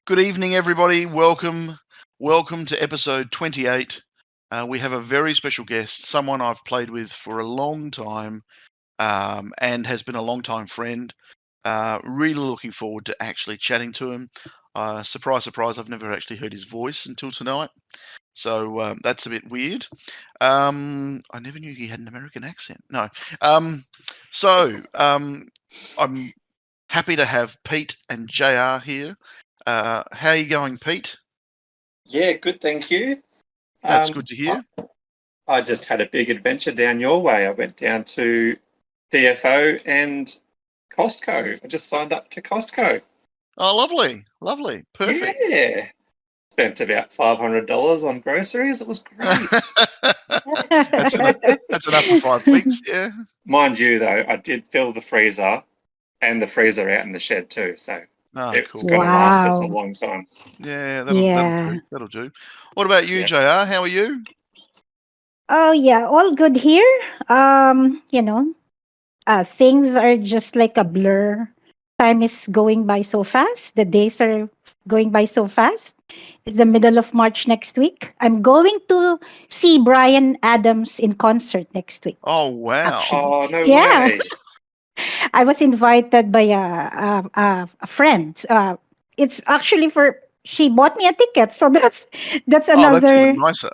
Good evening, everybody. Welcome to episode 28. We have a very special guest, someone I've played with for a long time, and has been a long-time friend. Really looking forward to actually chatting to him. Surprise, surprise, I've never actually heard his voice until tonight. So that's a bit weird. I never knew he had an American accent. No. I'm happy to have Pete and JR here. How are you going, Pete? Yeah, good, thank you. That's good to hear. I just had a big adventure down your way. I went down to DFO and Costco. I just signed up to Costco. Oh, lovely, perfect. Yeah. Spent about $500 on groceries. It was great. That's enough for 5 weeks, yeah. Mind you, though, I did fill the freezer and the freezer out in the shed too, so it's cool. going to last us a long time. Yeah, that'll do. What about you, JR? How are you? Oh yeah, all good here. Things are just like a blur. Time is going by so fast. The days are going by so fast. It's the middle of March next week. I'm going to see Brian Adams in concert next week. Oh wow! Actually. Oh no way! I was invited by a friend. It's actually she bought me a ticket, so that's another. That's even nicer.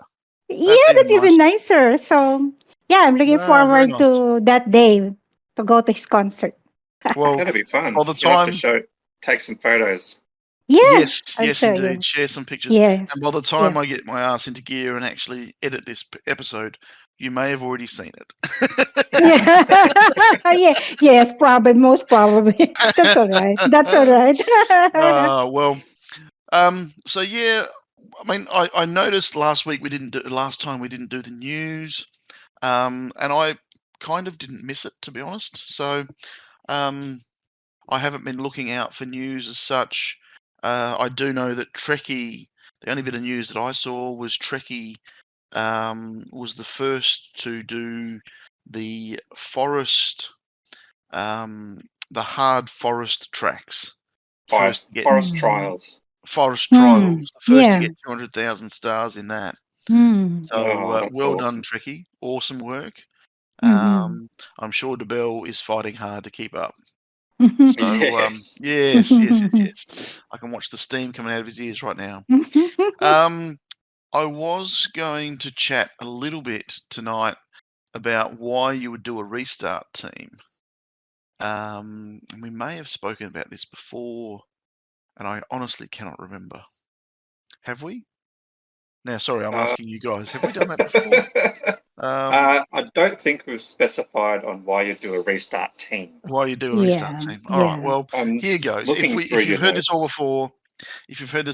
That's even nicer. So yeah, I'm looking forward to that day to go to his concert. Well, that'll be fun. By the time you have to take some photos. Yes, indeed. Share some pictures. Yes. And by the time I get my ass into gear and actually edit this episode, you may have already seen it. Yes, probably, most probably. That's all right. So yeah, I mean, I noticed last time we didn't do the news, and I kind of didn't miss it, to be honest. So, I haven't been looking out for news as such. I do know that Trekkie, the only bit of news that I saw was Trekkie was the first to do the forest, the hard forest tracks. Forest trials. Forest trials. First to get 200,000 stars in that. So well done, Trekkie. Awesome work. I'm sure DeBell is fighting hard to keep up. So yes. I can watch the steam coming out of his ears right now. I was going to chat a little bit tonight about why you would do a restart team. And we may have spoken about this before, and I honestly cannot remember. Have we? Now, sorry, I'm asking you guys. Have we done that before? I don't think we've specified on why you do a restart team. Why you do a restart team? All right. Well, here goes. If you've heard this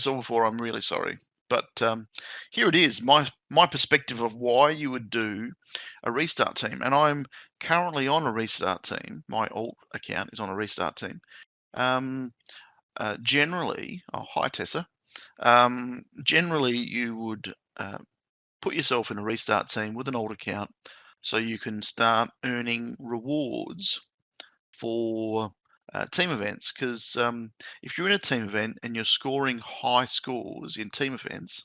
all before, I'm really sorry. But here it is. My perspective of why you would do a restart team, and I'm currently on a restart team. My alt account is on a restart team. Generally, hi Tessa. Generally, you would put yourself in a restart team with an alt account so you can start earning rewards for team events. Because if you're in a team event and you're scoring high scores in team events,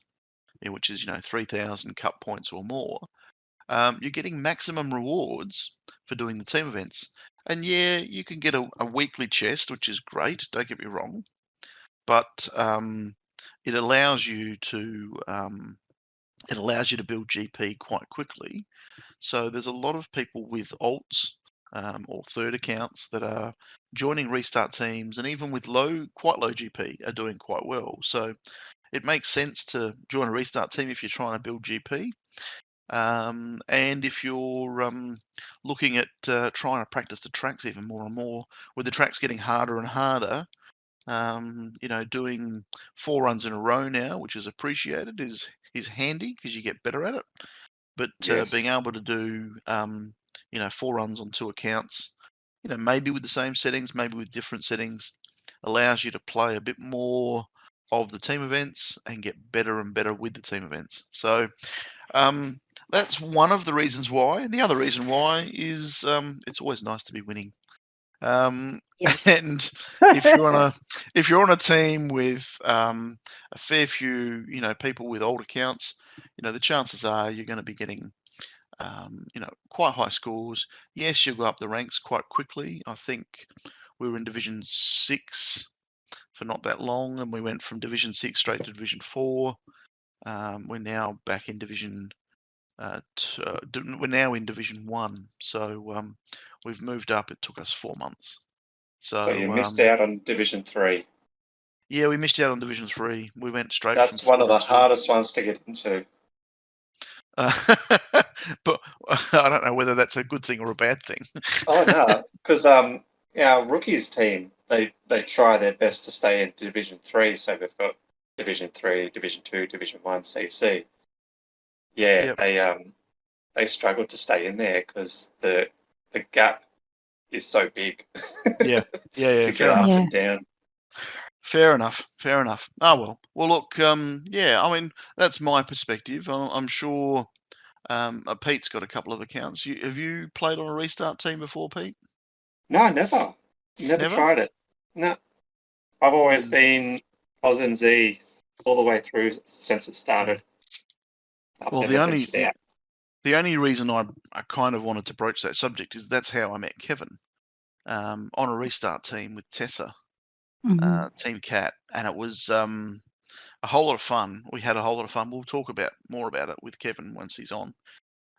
which is 3,000 cup points or more, you're getting maximum rewards for doing the team events. And yeah, you can get a weekly chest, which is great. Don't get me wrong, but it allows you to build GP quite quickly. So there's a lot of people with alts or third accounts that are joining restart teams, and even with quite low GP are doing quite well. So it makes sense to join a restart team if you're trying to build GP. And if you're looking at trying to practice the tracks even more and more, with the tracks getting harder and harder, doing 4 runs in a row now, which is appreciated, is handy because you get better at it. But being able to do 4 runs on 2 accounts, maybe with the same settings, maybe with different settings, allows you to play a bit more of the team events and get better and better with the team events. So that's one of the reasons why. And the other reason why is it's always nice to be winning. Yes. And if you're on a team with a fair few, people with old accounts, the chances are you're going to be getting, quite high scores. Yes, you'll go up the ranks quite quickly. I think we were in Division 6 for not that long, and we went from Division 6 straight to Division 4. We're now back in Division. We're now in Division 1, so we've moved up. It took us 4 months. So you missed out on Division 3. Yeah, we missed out on Division 3. We went straight. That's from one of the 4 to 2. hardest ones to get into. But I don't know whether that's a good thing or a bad thing. Oh no, because our rookies team they try their best to stay in Division 3. So we've got Division 3, Division 2, Division 1, CC. Yeah, Yep. they struggled to stay in there because the gap is so big. Yeah. to go up and down. Fair enough. Oh well. Well, look. Yeah. I mean, that's my perspective. I'm sure. Pete's got a couple of accounts. Have you played on a restart team before, Pete? No, never. Never tried it. No, I've always been AUSNZ all the way through since it started. Well, the only reason I kind of wanted to broach that subject is that's how I met Kevin on a restart team with Tessa, Team Cat, and it was a whole lot of fun. We had a whole lot of fun. We'll talk more about it with Kevin once he's on.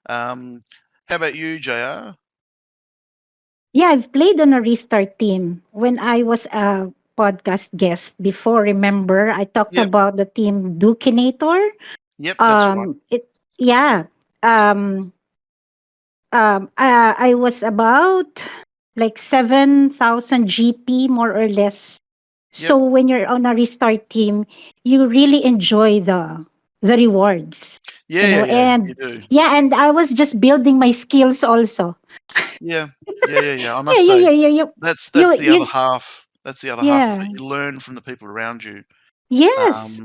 How about you, JR? Yeah, I've played on a restart team when I was a podcast guest before. Remember, I talked about the team Dukinator. Yep, that's right. I was about like 7,000 GP more or less. So when you're on a restart team, you really enjoy the rewards. Yeah, and you do. Yeah, and I was just building my skills also. Yeah. I must say that's the other half. That's the other half of it. You learn from the people around you. Yes.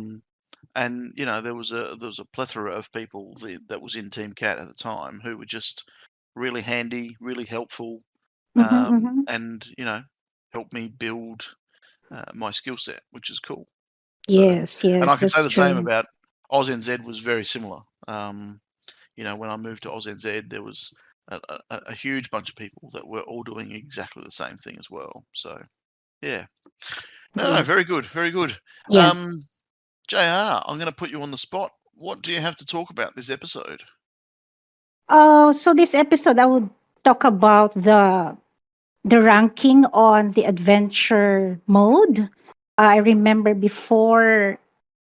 And there was a plethora of people that was in Team Cat at the time who were just really handy, really helpful, and helped me build my skill set, which is cool. Yes, and I can say that's the same true. about AUSNZ. Was very similar. When I moved to AUSNZ, there was a huge bunch of people that were all doing exactly the same thing as well. So yeah, no, very good, very good. Yeah. JR, I'm going to put you on the spot. What do you have to talk about this episode? So this episode, I would talk about the ranking on the adventure mode. I remember before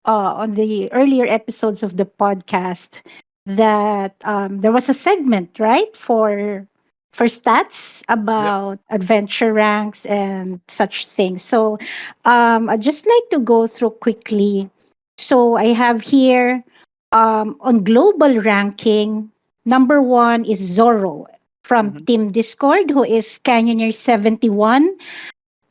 on the earlier episodes of the podcast that there was a segment, right, for stats about adventure ranks and such things. So I'd just like to go through quickly. So I have here on global ranking, number 1 is Zorro from Team Discord, who is Canyoneer 71.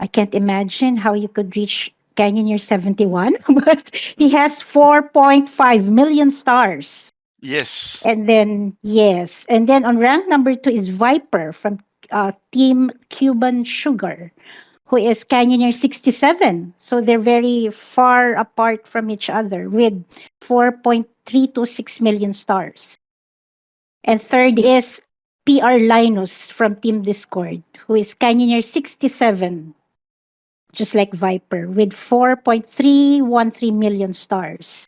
I can't imagine how you could reach Canyoneer 71, but he has 4.5 million stars. Yes. And then on rank number 2 is Viper from Team Cuban Sugar, who is Canyoneer 67. So they're very far apart from each other with 4.326 million stars. And third is PR Linus from Team Discord, who is Canyoneer 67, just like Viper, with 4.313 million stars.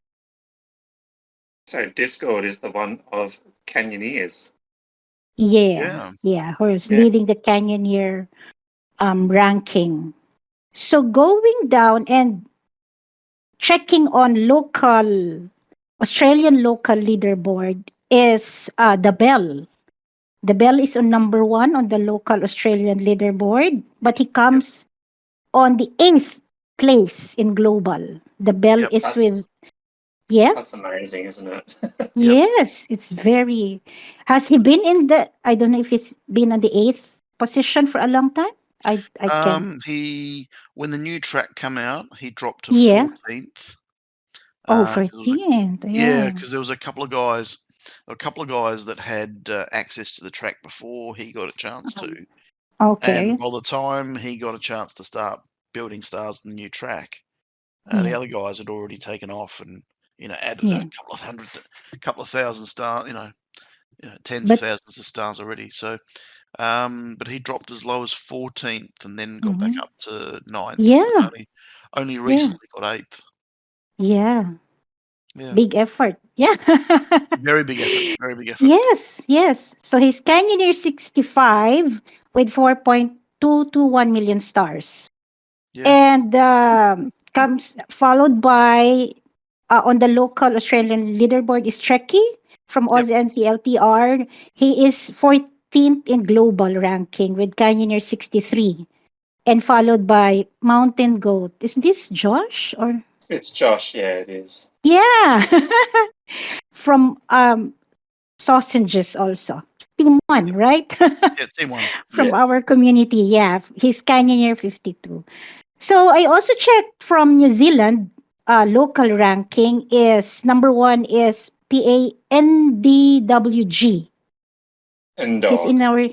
So Discord is the one of Canyoneers. Yeah, who's leading the Canyoneer ranking. So going down and checking on Australian local leaderboard is the Bell. The Bell is on number 1 on the local Australian leaderboard, but he comes on the 8th place in global. The Bell is with. That's amazing, isn't it? Yes, it's very. Has he been in the? I don't know if he's been on the 8th position for a long time. I can. When the new track came out, he dropped to 14th. 14th. Because there was a couple of guys that had access to the track before he got a chance to. Okay. And by the time he got a chance to start building stars on the new track, Yeah. the other guys had already taken off and added Yeah. a couple of thousand stars, tens of thousands of stars already. So, but he dropped as low as 14th and then got back up to 9th. Yeah. Only recently got 8th. Yeah. Yeah. Big effort. Yeah. Very big effort. Very big effort. Yes. Yes. So he's Canyoneer 65 with 4.221 million stars. Yeah. And comes followed by on the local Australian leaderboard is Trekkie from AUSNZ LTR. He is 14th in global ranking with Canyoneer 63. And followed by Mountain Goat. Is this Josh or? It's Josh. Yeah, it is. Yeah. From Sausages also. Team 1, right? Yeah, Team 1. From our community, yeah. He's Canyoneer 52. So I also checked from New Zealand, local ranking is number 1 is PANDWG. And He's in dog. our.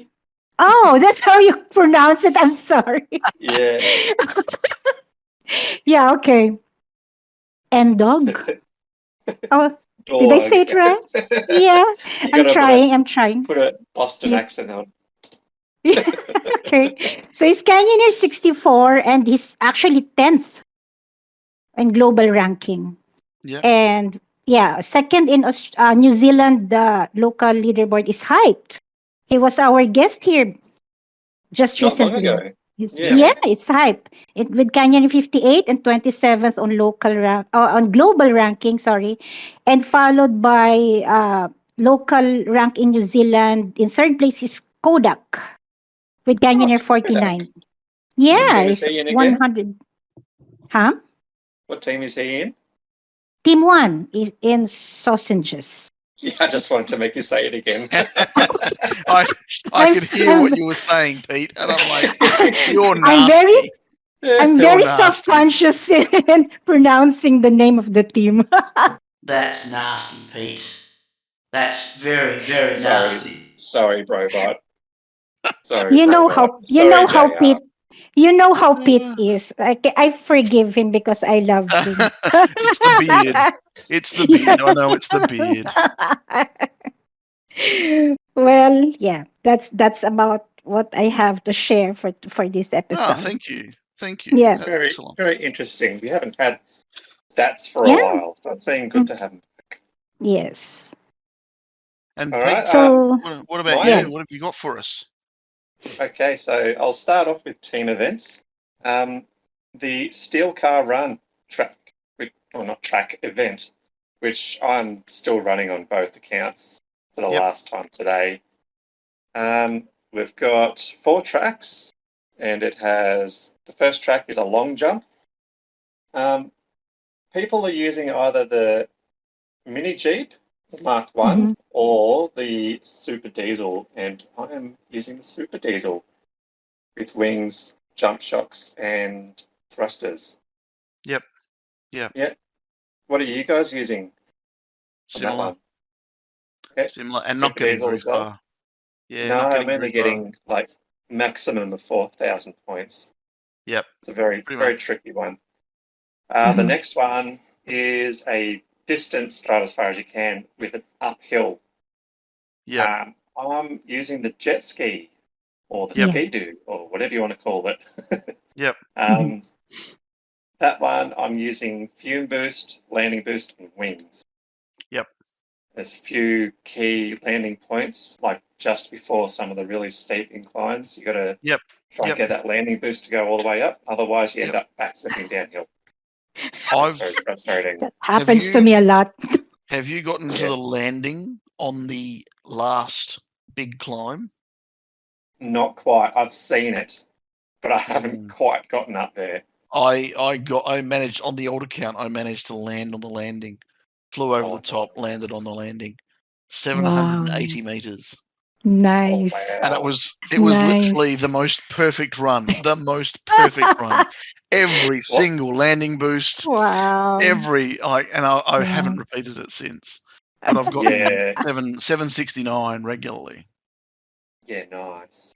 Oh, that's how you pronounce it. I'm sorry. Yeah. Yeah, okay. And dog. Oh, did I say it right? Yeah. I'm trying. Put a Boston accent on. Okay. So he's Canyoneer 64 and he's actually 10th in global ranking. Yeah. And yeah, second in New Zealand, the local leaderboard is Hyped. He was our guest here just Not long recently. ago. Yeah, it's Hype. With Canyon 58 and 27th on on global ranking, sorry, and followed by local rank in New Zealand. In third place is Kodak with Canyoneer 49. Yeah, What team is it's he in again? 100. Huh? What team is he in? Team 1 is in Sausages. Yeah, I just wanted to make you say it again. I could hear what you were saying, Pete, and I'm like, you're nasty. I'm very self-conscious in pronouncing the name of the team. That's nasty, Pete. That's very, very nasty. Sorry, Brobot. Sorry, you know how Pete. You know how Pete is. I forgive him because I love him. It's the beard. It's the beard. I know it's the beard. Well, yeah, that's about what I have to share for this episode. Thank you. Yeah, it's very very interesting. We haven't had stats for a while, so it's been good to have them back. Yes. And all Pete, right, so what about you? What have you got for us? Okay, so I'll start off with team events. The Steel Car Run event, which I'm still running on both accounts for the last time today. We've got 4 tracks, and it has the first track is a long jump. People are using either the Mini Jeep Mark 1 or the Super Diesel, and I am using the Super Diesel with wings, jump shocks, and thrusters. Yep. What are you guys using? Similar. Okay. Similar, and Super not getting Diesel very as well? far. Yeah, no, not getting I'm only getting like maximum of 4,000 points. Yep. It's a very tricky one. The next one is a distance ride as far as you can with an uphill. Yeah. I'm using the jet ski or the ski-doo or whatever you want to call it. Yep. That one I'm using fume boost, landing boost, and wings. Yep. There's a few key landing points, like just before some of the really steep inclines. You got to try and get that landing boost to go all the way up. Otherwise, you end up backflipping downhill. That's very frustrating. That happens to me a lot. Have you gotten to the landing on the last big climb? Not quite. I've seen it, but I haven't quite gotten up there. I managed on the old account. I managed to land on the landing, flew over the top, landed on the landing, 780 meters. Nice. Oh, wow. And it was literally the most perfect run. The most perfect run. Every single landing boost. Wow. I haven't repeated it since. But I've gotten 769 regularly. Yeah, nice.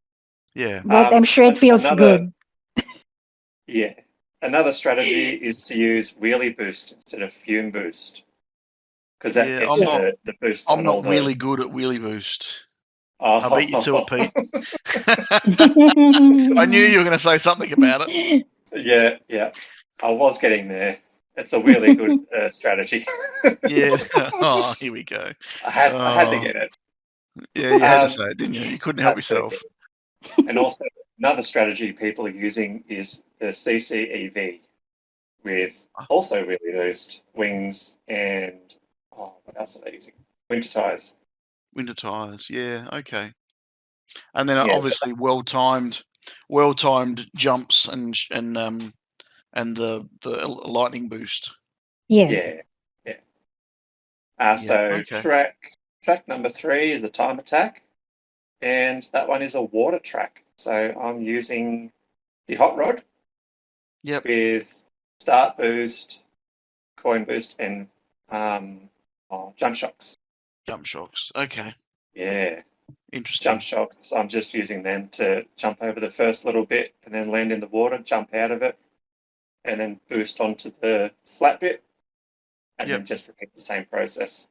Yeah. But I'm sure it feels good. Yeah. Another strategy is to use wheelie boost instead of fume boost. Because that gets you the boost I'm on not all the... really good at wheelie boost. Oh. I beat you to it, Pete. I knew you were going to say something about it. Yeah. I was getting there. It's a really good strategy. Yeah. Oh, here we go. I had to get it. Yeah, you had to say it, didn't you? You couldn't help yourself. And also, another strategy people are using is the CCEV with also really boost wings and what else are they using? Winter tires. Winter tires, yeah, okay. And then Yeah, obviously well-timed jumps and the lightning boost. Yeah. So okay. track number 3 is the time attack, and that one is a water track. So I'm using the hot rod. Yep. With start boost, coin boost, and jump shocks. Jump shocks. Okay. Yeah. Interesting. Jump shocks. I'm just using them to jump over the first little bit and then land in the water, jump out of it, and then boost onto the flat bit, and then just repeat the same process.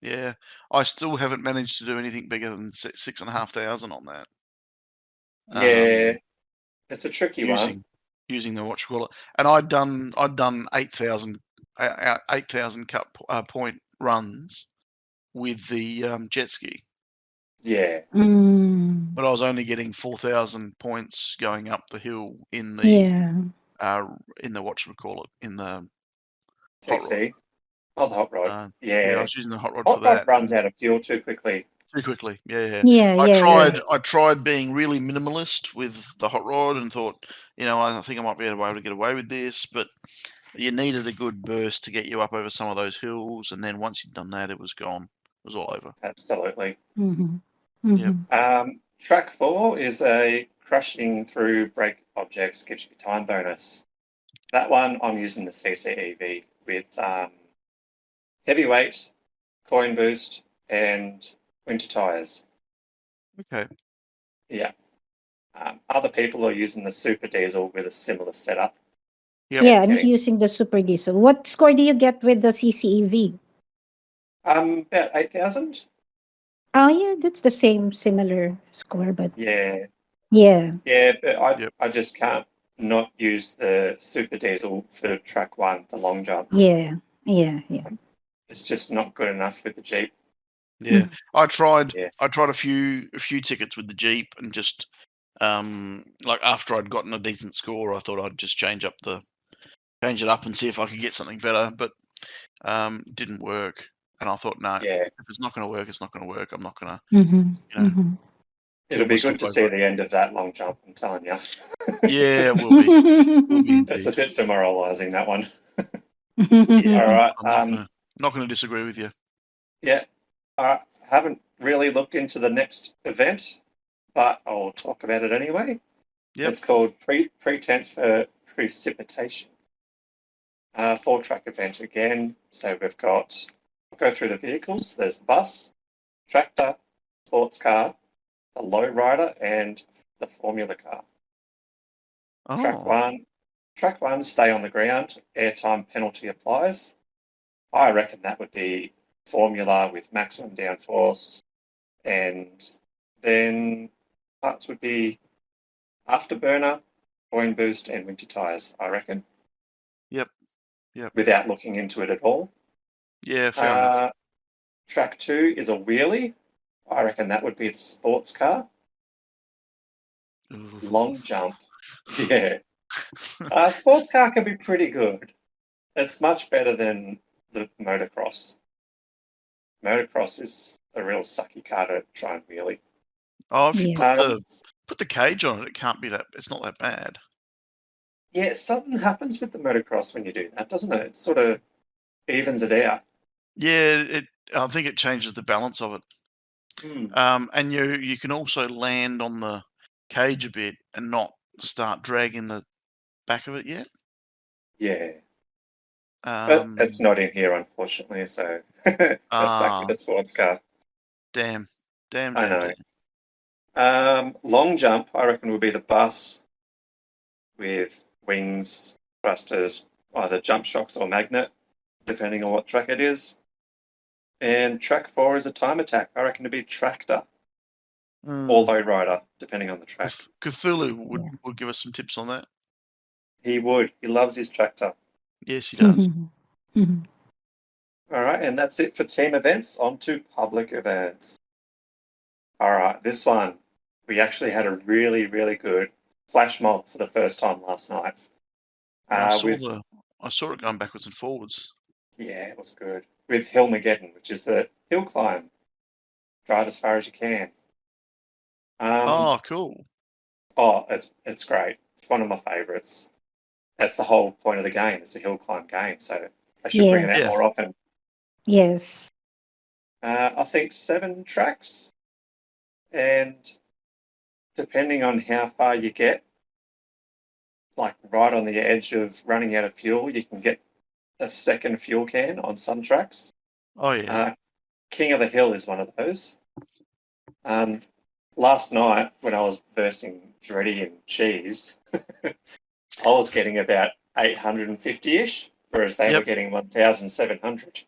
Yeah, I still haven't managed to do anything bigger than 6,500 on that. Yeah, it's a tricky one. Using the what you call it, and I'd done 8,000 point runs with the jet ski. Yeah. But I was only getting 4,000 points going up the hill in the what you call it, in the CC. The hot rod. Yeah, I was using the hot rod for that. Hot rod runs out of fuel too quickly. I tried being really minimalist with the hot rod and thought, I think I might be able to get away with this, but you needed a good burst to get you up over some of those hills, and then once you'd done that, it was gone. It was all over. Absolutely. Yep. Track 4 is a crushing through break objects, gives you a time bonus. That one I'm using the CCEV with heavyweight, coin boost, and winter tires. Okay. Yeah. Other people are using the super diesel with a similar setup. Yep. Yeah, I'm using the super diesel. What score do you get with the CCEV? About 8,000. Oh yeah, that's the similar score, but yeah, but I just can't not use the super diesel for track 1, the long jump. Yeah. It's just not good enough with the Jeep. Yeah, I tried a few tickets with the Jeep, and just like after I'd gotten a decent score, I thought I'd just change it up and see if I could get something better, but didn't work. And I thought, no, if it's not going to work, it's not going to work. I'm not going to, It'll be good to see the end of that long jump, I'm telling you. Yeah, it will be. It's a bit demoralising, that one. Yeah, all right. I'm not going to disagree with you. Yeah. All right. I haven't really looked into the next event, but I'll talk about it anyway. Yep. It's called Pretense for Precipitation. 4-track event again. So we've got, I'll go through the vehicles. There's the bus, tractor, sports car, the lowrider, and the formula car. Oh. Track one, stay on the ground. Airtime penalty applies. I reckon that would be formula with maximum downforce, and then parts would be afterburner, coin boost, and winter tires, I reckon. Yep. Without looking into it at all. Yeah, fair enough. Track 2 is a wheelie. I reckon that would be the sports car. Ooh. Long jump. Yeah. Sports car can be pretty good. It's much better than the motocross. Motocross is a real sucky car to try and wheelie. Oh, if you put the cage on it, it can't be that. It's not that bad. Yeah, something happens with the motocross when you do that, doesn't it? It sort of evens it out. Yeah, I think it changes the balance of it. And you can also land on the cage a bit and not start dragging the back of it yet. Yeah. But it's not in here, unfortunately, so we're stuck with the sports car. Damn. I know. Long jump, I reckon, will be the bus with wings, thrusters, either jump shocks or magnet, depending on what track it is. And track 4 is a time attack. I reckon it'd be tractor or low rider, depending on the track. Cthulhu would give us some tips on that. He would. He loves his tractor. Yes, he does. All right, and that's it for team events. On to public events. All right, this one, we actually had a really, really good flash mob for the first time last night. I saw it going backwards and forwards. Yeah, it was good. With Hillmageddon, which is the hill climb. Drive as far as you can. Cool. Oh, it's great. It's one of my favourites. That's the whole point of the game. It's a hill climb game, so I should bring it out more often. Yes. I think 7 tracks, and depending on how far you get, like right on the edge of running out of fuel, you can get a second fuel can on some tracks. Oh, yeah. King of the Hill is one of those. Last night, when I was versing Dreddy and Cheese, I was getting about 850-ish, whereas they were getting 1,700.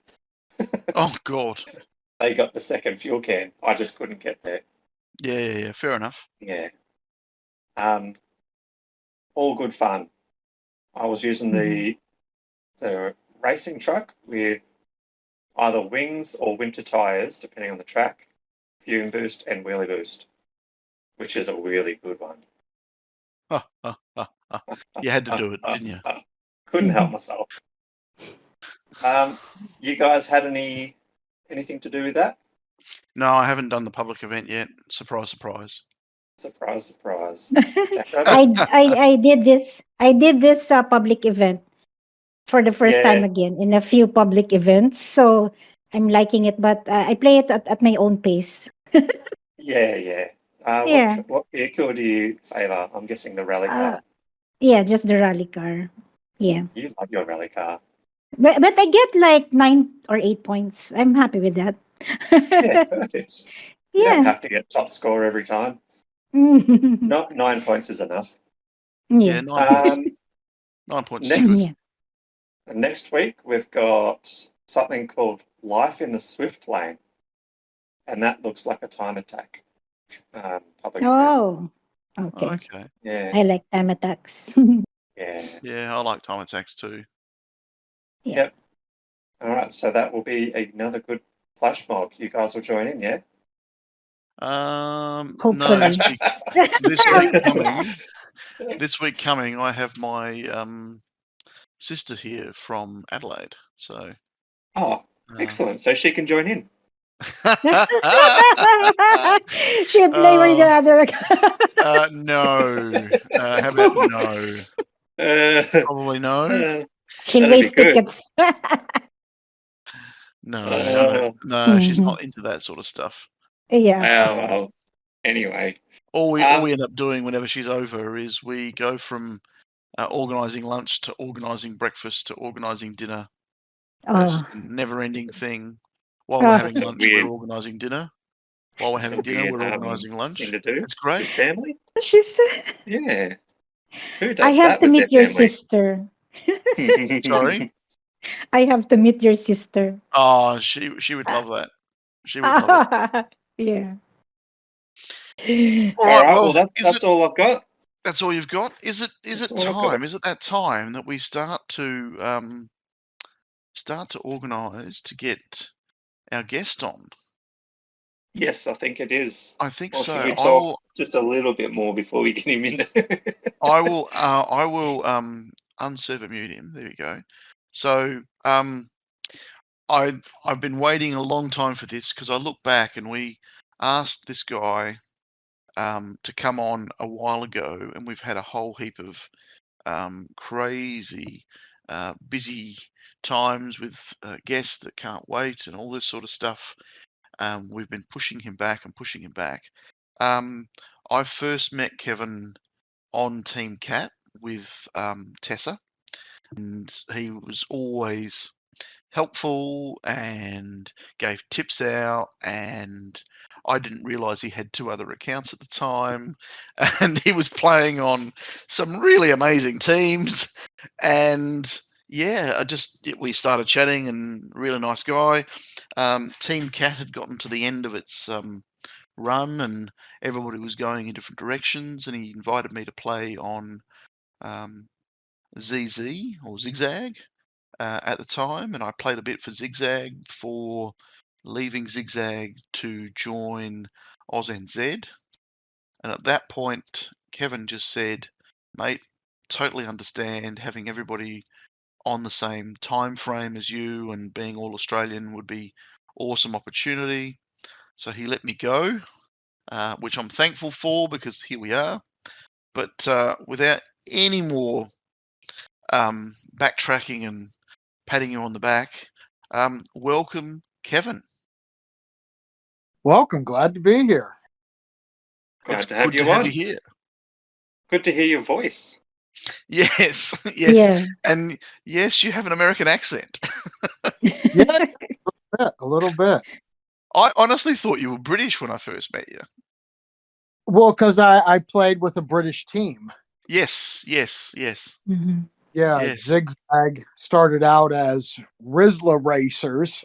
Oh, God. They got the second fuel can. I just couldn't get there. Yeah. Fair enough. Yeah. All good fun. I was using the racing truck with either wings or winter tyres, depending on the track, fume boost and wheelie boost, which is a really good one. You had to do it, didn't you? Couldn't help myself. You guys had anything to do with that? No, I haven't done the public event yet. Surprise, surprise. Surprise, surprise. I did this public event for the first time again in a few public events, so I'm liking it, but I play it at my own pace. Yeah. What vehicle do you favour? I'm guessing the rally car. Yeah, just the rally car. Yeah. You love your rally car. But I get like 9 or 8 points. I'm happy with that. Yeah, perfect. You don't have to get top score every time. Not 9 points is enough. Yeah. 9 points. Next week we've got something called Life in the Swift Lane, and that looks like a time attack. Public event. Okay. Yeah. I like time attacks. Yeah, I like time attacks too. Yep. All right, so that will be another good flash mob. You guys will join in, yeah? Hopefully. No, this week coming, I have my sister here from Adelaide. So. Oh, excellent! So she can join in. She'll play with the other. No. How about no? Probably no. She'll waste tickets. No, she's not into that sort of stuff. Yeah. Well, anyway. All we end up doing whenever she's over is we go from organising lunch to organising breakfast to organising dinner. It's just a never-ending thing. While we're having lunch, we're organising dinner. While we're having dinner, we're organising lunch. Thing to do. It's great. With family? Yeah. Who does I have to meet your sister. Sorry? I have to meet your sister. Oh, she would love that. She would love it. Yeah. All right, well, that's all I've got. That's all you've got? Is it time? Is it that time that we start to organise to get our guest on? Yes, I think it is. I think so. Should we talk just a little bit more before we get him in? I will unserve and mute him. There we go. So I've been waiting a long time for this because I look back and we asked this guy to come on a while ago, and we've had a whole heap of crazy busy times with guests that can't wait and all this sort of stuff. We've been pushing him back and pushing him back. I first met Kevin on Team Cat with Tessa, and he was always helpful and gave tips out, and I didn't realise he had 2 other accounts at the time, and he was playing on some really amazing teams. And yeah, we started chatting, and really nice guy. Team Cat had gotten to the end of its run, and everybody was going in different directions, and he invited me to play on ZZ or Zig Zag at the time, and I played a bit for Zig Zag before leaving Zig Zag to join AUSNZ. And at that point, Kevin just said, "Mate, totally understand having everybody on the same time frame as you and being all Australian would be awesome opportunity." So he let me go, which I'm thankful for, because here we are. But without any more backtracking and patting you on the back, welcome, Kevin. Welcome. Glad to be here. Glad It's to have good you to have on. you here. Good to hear your voice. Yes, yes. Yeah. And yes, you have an American accent. Yeah, a little bit. I honestly thought you were British when I first met you. Well, because I played with a British team. Yes, yes, yes. Mhm. Yeah, Yes. Zig Zag started out as Rizla Racers,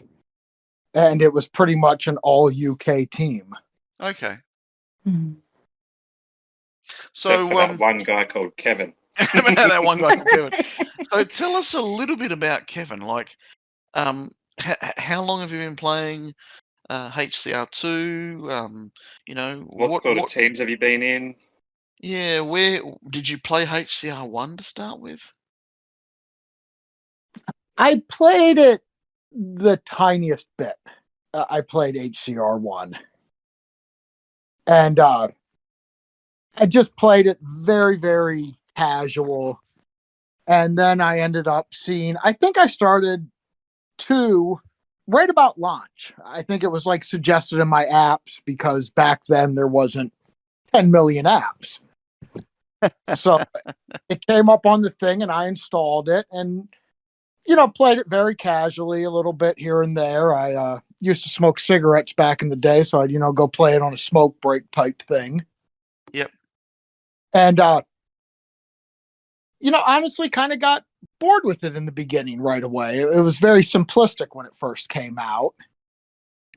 and it was pretty much an all UK team. Okay. Mhm. So Except for that one guy called Kevin. that one guy called Kevin. So tell us a little bit about Kevin. Like, how long have you been playing HCR2? What sort of teams have you been in? Yeah, where did you play HCR1 to start with? I played it the tiniest bit. I played HCR1. And I just played it very, very casual. And then I ended up seeing, I think I started 2 right about launch. I think it was like suggested in my apps, because back then there wasn't 10 million apps. So it came up on the thing and I installed it and, played it very casually, a little bit here and there. I used to smoke cigarettes back in the day, so I'd, go play it on a smoke break type thing. Yep. And, honestly kind of got bored with it in the beginning right away. It was very simplistic when it first came out.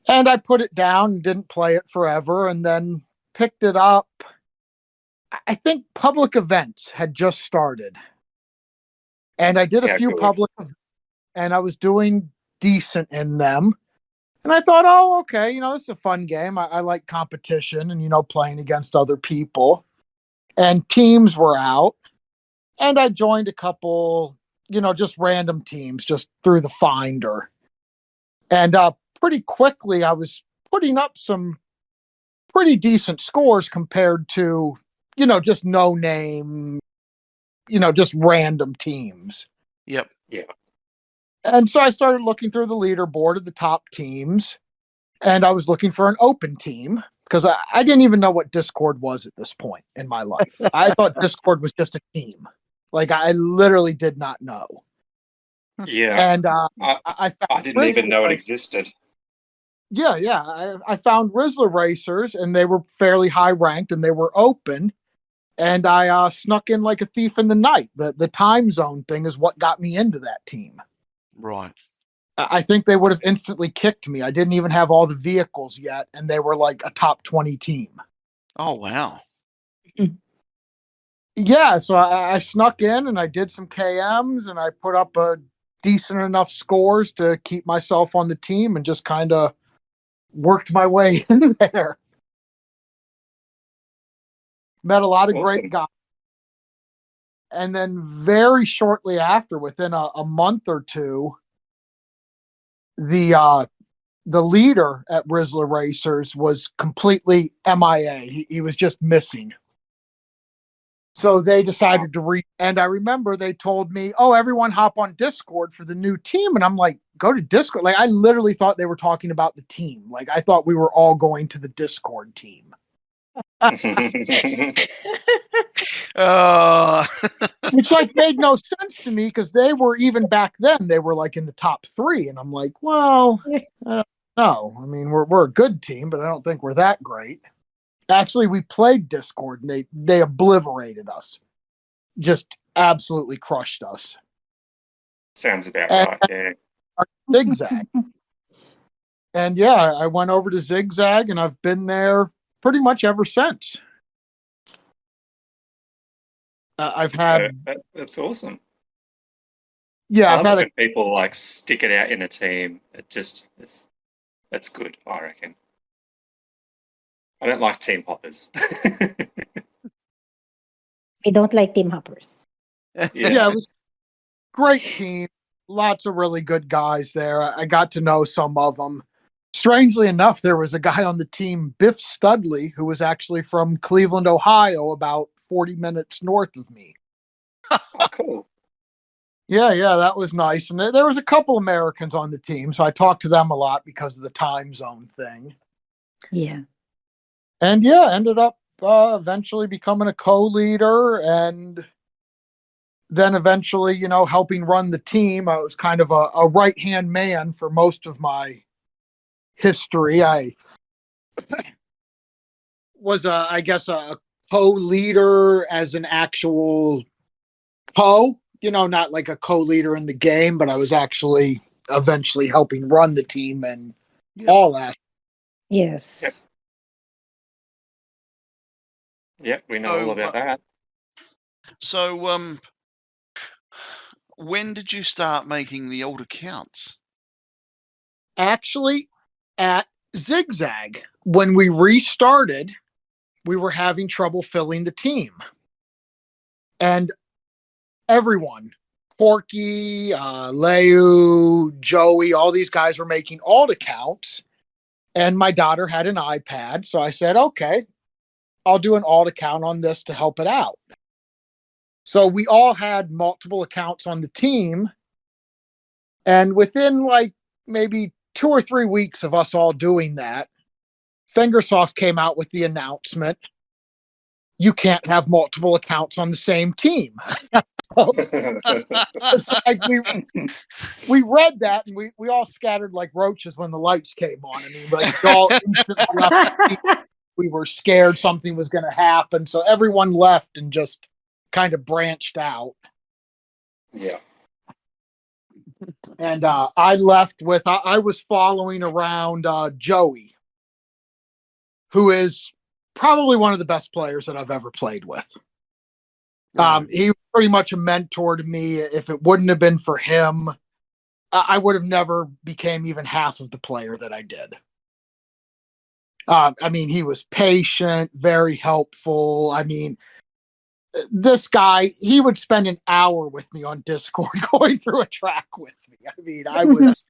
And I put it down and didn't play it forever, and then picked it up. I think public events had just started. And I did a few public events, and I was doing decent in them. And I thought, oh, okay, this is a fun game. I like competition and, playing against other people. And teams were out. And I joined a couple, just random teams just through the Finder. And pretty quickly, I was putting up some pretty decent scores compared to, just no name, just random teams. Yep. Yeah. And so I started looking through the leaderboard of the top teams, and I was looking for an open team, because I didn't even know what Discord was at this point in my life. I thought Discord was just a team. Like, I literally did not know. Yeah. And I didn't even know it existed. Yeah. I found Rizla Racers, and they were fairly high ranked, and they were open. And I snuck in like a thief in the night. The time zone thing is what got me into that team. Right. I think they would have instantly kicked me. I didn't even have all the vehicles yet, and they were like a top 20 team. Oh, wow. Yeah, so I snuck in and I did some KMs, and I put up a decent enough scores to keep myself on the team, and just kind of worked my way in there. Met a lot of great guys. And then very shortly after, within a month or two, the leader at Rizla Racers was completely MIA. He was just missing. So they decided to and I remember they told me, oh, everyone hop on Discord for the new team. And I'm like, go to Discord? Like, I literally thought they were talking about the team. Like, I thought we were all going to the Discord team. Which like made no sense to me, because they were, even back then, they were like in the top 3. And I'm like, well, I No, I mean we're a good team, but I don't think we're that great. Actually, we played Discord and they obliterated us. Just absolutely crushed us. Sounds about And right, yeah. Zig Zag. And yeah, I went over to Zig Zag and I've been there pretty much ever since. I've had. That's awesome. Yeah, I I've love had it when people like stick it out in a team. That's good, I reckon. I don't like team hoppers. We don't like team hoppers. Yeah, it was a great team. Lots of really good guys there. I got to know some of them. Strangely enough, there was a guy on the team, Biff Studley, who was actually from Cleveland, Ohio, about 40 minutes north of me. Oh, cool. Yeah, that was nice. And there was a couple Americans on the team, so I talked to them a lot because of the time zone thing. Yeah. And yeah, ended up eventually becoming a co-leader and then eventually, helping run the team. I was kind of a right-hand man for most of my history. I was, I guess, a co-leader as an actual not like a co-leader in the game, but I was actually eventually helping run the team and all that. Yes. Yep, we know all about that. So, when did you start making the old accounts? Actually, at Zig Zag, when we restarted, we were having trouble filling the team. And everyone, Porky, Leu, Joey, all these guys were making alt accounts. And my daughter had an iPad. So I said, okay, I'll do an alt account on this to help it out. So we all had multiple accounts on the team. And within like maybe 2 or 3 weeks of us all doing that, Fingersoft came out with the announcement, you can't have multiple accounts on the same team. It's like we read that and we all scattered like roaches when the lights came on. I mean, like we all instantly left. We were scared something was going to happen. So everyone left and just kind of branched out. Yeah. And I left with, I was following around Joey, who is probably one of the best players that I've ever played with. He was pretty much a mentor to me. If it wouldn't have been for him, I would have never became even half of the player that I did. I mean, he was patient, very helpful. I mean, this guy, he would spend an hour with me on Discord going through a track with me. I mean, I was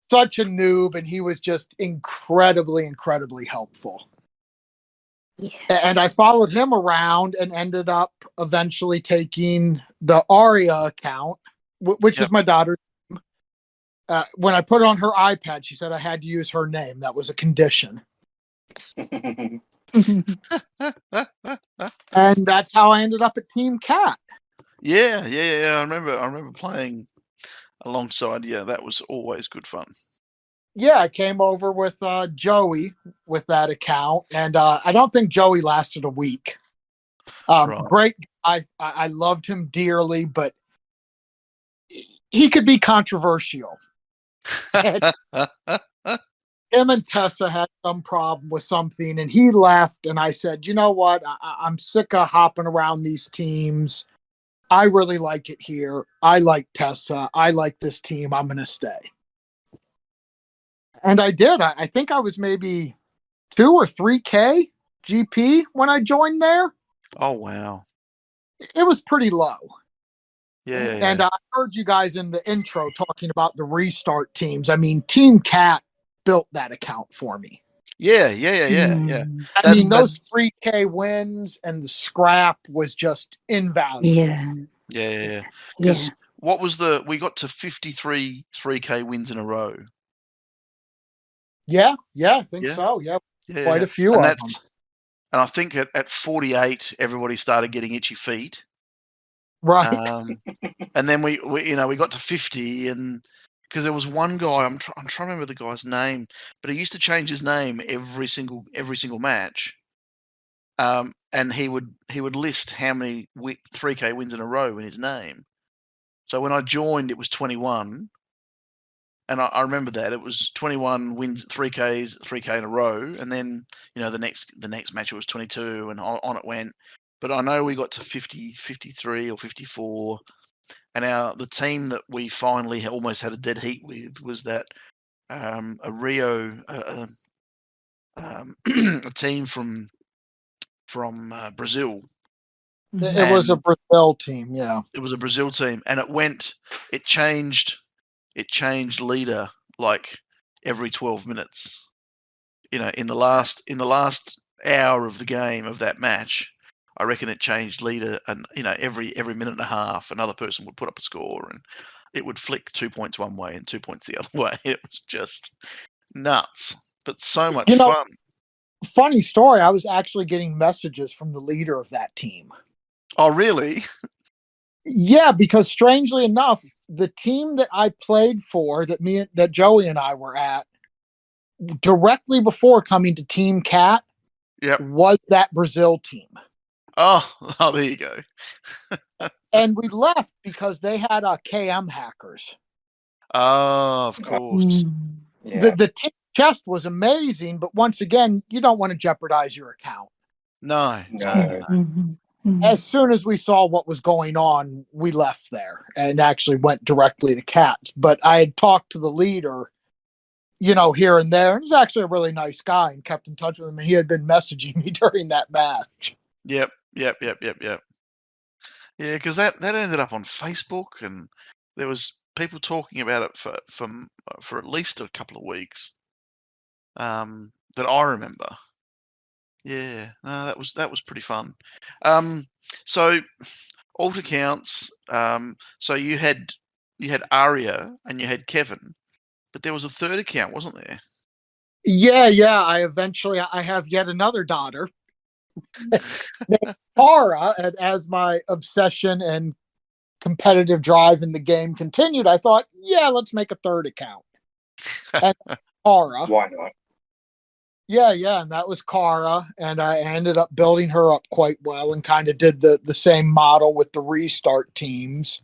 such a noob and he was just incredibly, incredibly helpful. Yeah. And I followed him around and ended up eventually taking the Aria account, which is my daughter's name. When I put it on her iPad, she said I had to use her name. That was a condition. And that's how I ended up at Team Cat. Yeah. I remember playing alongside. Yeah, that was always good fun. Yeah, I came over with Joey with that account, and I don't think Joey lasted a week. Right. Great guy. I loved him dearly, but he could be controversial. And him and Tessa had some problem with something, and he left, and I said, you know what? I'm sick of hopping around these teams. I really like it here. I like Tessa. I like this team. I'm going to stay. And I did. I think I was maybe 2 or 3K GP when I joined there. Oh, wow. It was pretty low. Yeah. And I heard you guys in the intro talking about the restart teams. I mean, Team Cat built that account for me. Yeah. I mean, those 3K wins and the scrap was just invaluable. Yeah. Because what was we got to 53 3K wins in a row. Yeah, I think so. Yeah, quite a few of them. And I think at 48, everybody started getting itchy feet. Right. And then we got to 50, and because there was one guy. I'm trying to remember the guy's name, but he used to change his name every single match. And he would list how many 3K wins in a row in his name. So when I joined, it was 21, and I remember that it was 21 wins, 3K in a row, and then the next match it was 22, and on it went. But I know we got to 50, 53 or 54, and the team that we finally almost had a dead heat with was that a Rio a team from Brazil. It was a Brazil team, yeah. It was a Brazil team, and it changed leader like every 12 minutes. In the last hour of the game of that match, I reckon it changed leader, and every minute and a half, another person would put up a score, and it would flick 2 points one way and 2 points the other way. It was just nuts, but so much fun. Funny story. I was actually getting messages from the leader of that team. Oh, really? Yeah, because strangely enough, the team that I played for, that Joey and I were at, directly before coming to Team Cat, was that Brazil team. Oh, there you go. And we left because they had KM hackers. Oh, of course. Yeah. The team chest was amazing, but once again, you don't want to jeopardize your account. No. As soon as we saw what was going on, we left there and actually went directly to Cats. But I had talked to the leader, here and there. And he's actually a really nice guy, and kept in touch with him. And he had been messaging me during that match. Yep. Yeah, because that ended up on Facebook, and there was people talking about it for at least a couple of weeks. That I remember. Yeah, no, that was pretty fun. So alt accounts. So you had Aria and you had Kevin, but there was a third account, wasn't there? Yeah. I have yet another daughter, Kara, and as my obsession and competitive drive in the game continued, I thought, let's make a third account. And Kara. Why not? Yeah, and that was Kara, and I ended up building her up quite well and kind of did the same model with the restart teams.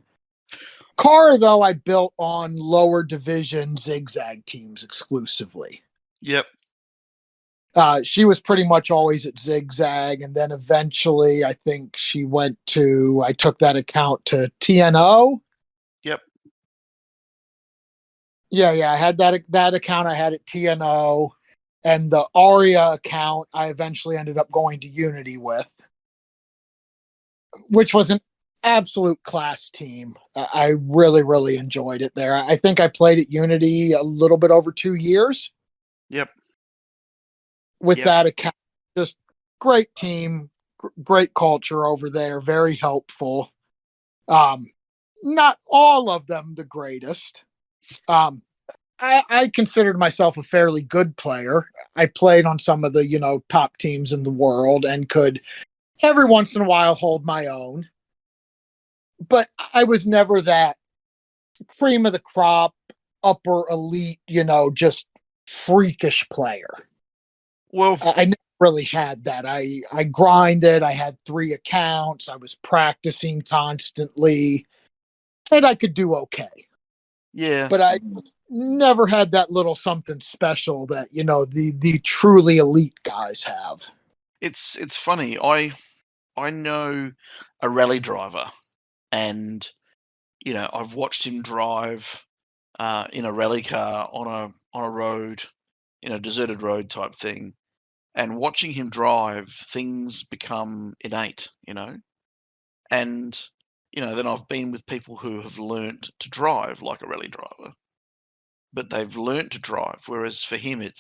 Kara, though, I built on lower division Zig Zag teams exclusively. Yep. She was pretty much always at Zig Zag, and then eventually I think I took that account to TNO. Yep. Yeah, I had that account I had at TNO. And the Aria account, I eventually ended up going to Unity with, which was an absolute class team. I really, really enjoyed it there. I think I played at Unity a little bit over 2 years. Yep. With that account, just great team, great culture over there, very helpful. Not all of them the greatest. I considered myself a fairly good player. I played on some of the, top teams in the world and could every once in a while hold my own. But I was never that cream of the crop, upper elite, just freakish player. Well, I never really had that. I grinded. I had 3 accounts. I was practicing constantly, and I could do okay. Yeah. But I never had that little something special that, the truly elite guys have. It's funny. I know a rally driver, and I've watched him drive in a rally car on a road, in a deserted road type thing, and watching him drive, things become innate, and then I've been with people who have learnt to drive like a rally driver, but they've learnt to drive, whereas for him it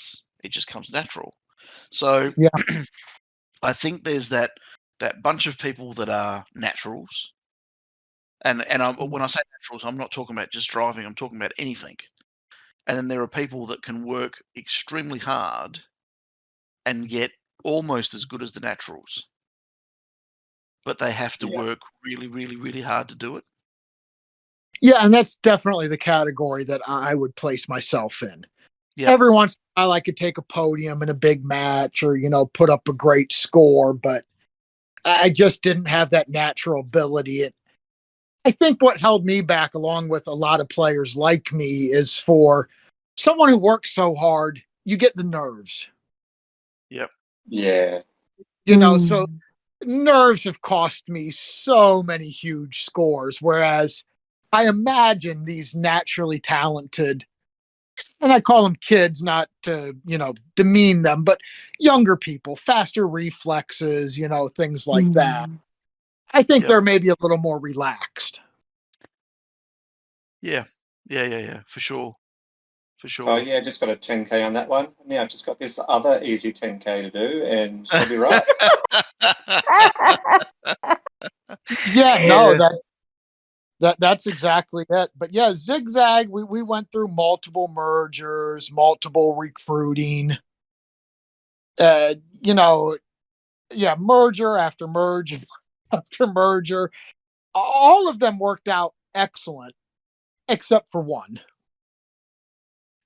just comes natural. So I think there's that bunch of people that are naturals, and when I say naturals, I'm not talking about just driving, I'm talking about anything. And then there are people that can work extremely hard and get almost as good as the naturals, but they have to work really, really, really hard to do it. Yeah, and that's definitely the category that I would place myself in. Yep. Every once in a while, I could take a podium in a big match or, put up a great score, but I just didn't have that natural ability. And I think what held me back, along with a lot of players like me, is for someone who works so hard, you get the nerves. Yep. Yeah. So nerves have cost me so many huge scores, whereas I imagine these naturally talented, and I call them kids, not to, demean them, but younger people, faster reflexes, things like that. I think they're maybe a little more relaxed. Yeah. For sure. Oh yeah, just got a 10K on that one. Yeah, I've just got this other easy 10K to do, and I'll be right. No, that's exactly it. But yeah, Zig Zag, we went through multiple mergers, multiple recruiting. Merger after merger after merger. All of them worked out excellent, except for one.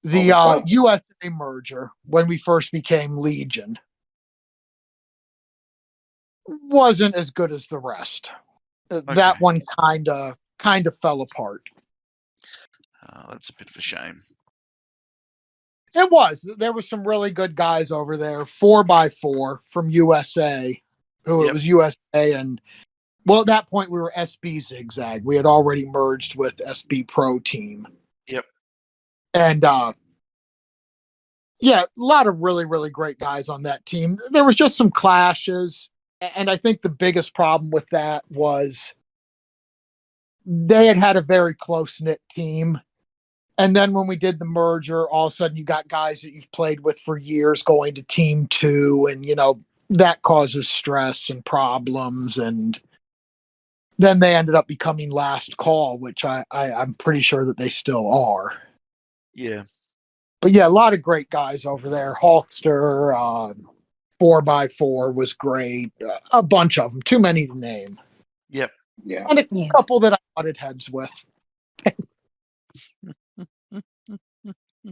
The which one? USA merger, when we first became Legion, wasn't as good as the rest. That one kind of fell apart. That's a bit of a shame. It was. There was some really good guys over there. 4x4 from USA, it was USA, and well, at that point we were SB Zig Zag. We had already merged with SB Pro Team. Yep. And a lot of really, really great guys on that team. There was just some clashes, and I think the biggest problem with that was they had a very close-knit team. And then when we did the merger, all of a sudden you got guys that you've played with for years going to team 2, and that causes stress and problems. And then they ended up becoming last call, which I'm pretty sure that they still are. Yeah. But yeah, a lot of great guys over there. Hulkster, 4x4 was great. A bunch of them, too many to name. Yep. Yeah. And a couple that I butted heads with.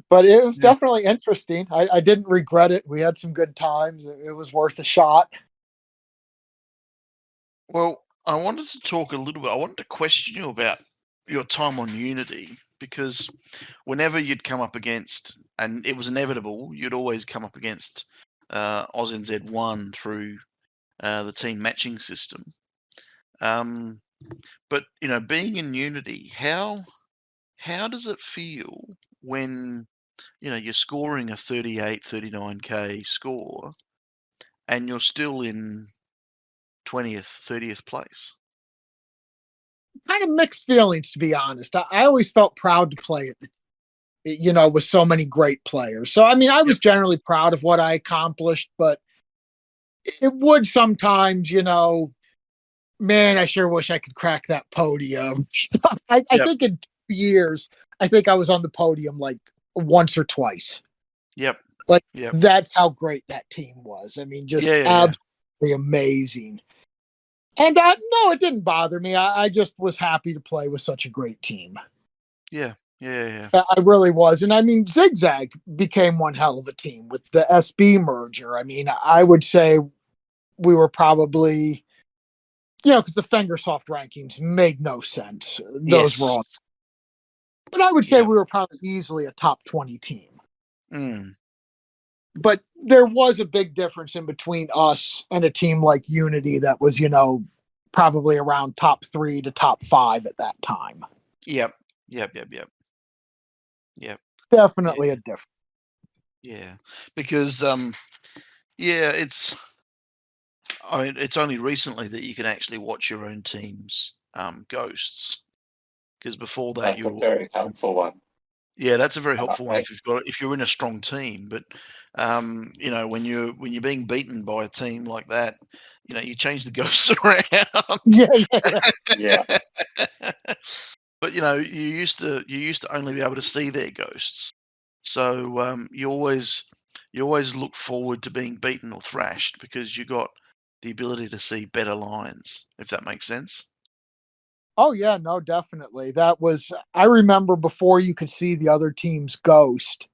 But it was definitely interesting. I didn't regret it. We had some good times. It was worth a shot. Well, I wanted to talk a little bit. I wanted to question you about your time on Unity, because whenever you'd come up against, and it was inevitable, you'd always come up against AUSNZ 1 through the team matching system. But being in Unity, how does it feel when you're scoring a 38, 39K score and you're still in 20th, 30th place? Kind of mixed feelings, to be honest. I always felt proud to play it, with so many great players. So, I mean, I was generally proud of what I accomplished, but it would sometimes, man, I sure wish I could crack that podium. I think in 2 years, I think I was on the podium like once or twice. Yep. That's how great that team was. I mean, just absolutely amazing. And no, it didn't bother me. I just was happy to play with such a great team. Yeah. I really was. And I mean, Zig Zag became one hell of a team with the SB merger. I mean, I would say we were probably, because the Fingersoft rankings made no sense. Those were all. But I would say we were probably easily a top 20 team. But there was a big difference in between us and a team like Unity that was, probably around top 3 to top 5 at that time. Yep. Definitely a difference. Yeah, because it's only recently that you can actually watch your own team's ghosts, because before that that's a very helpful one. Yeah, that's a very helpful one if you're in a strong team. But when you're being beaten by a team like that, you change the ghosts around. Yeah. But you used to only be able to see their ghosts, so you always look forward to being beaten or thrashed because you got the ability to see better lines, if that makes sense. Oh yeah, no, definitely. That was, I remember before you could see the other team's ghost,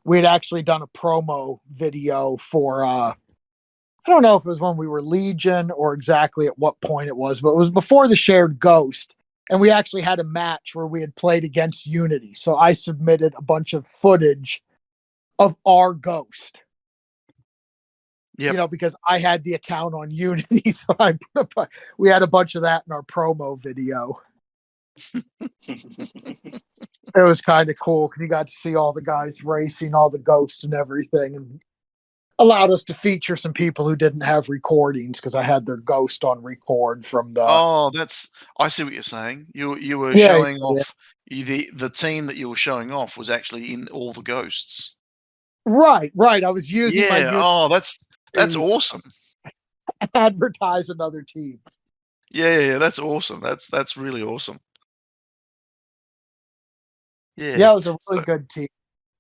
we had actually done a promo video for I don't know if it was when we were Legion or exactly at what point it was, but it was before the shared ghost. And we actually had a match where we had played against Unity. So I submitted a bunch of footage of our ghost. Yep. You know, because I had the account on Unity, so we had a bunch of that in our promo video. It was kind of cool because you got to see all the guys racing, all the ghosts and everything, and allowed us to feature some people who didn't have recordings because I had their ghost on record from the. Oh, I see what you're saying. You were Yeah, showing yeah. off the team that you were showing off was actually in all the ghosts. Right. I was using my Yeah. Oh, that's awesome. advertise another team. Yeah. That's awesome. That's really awesome. Yeah, it was a really good team.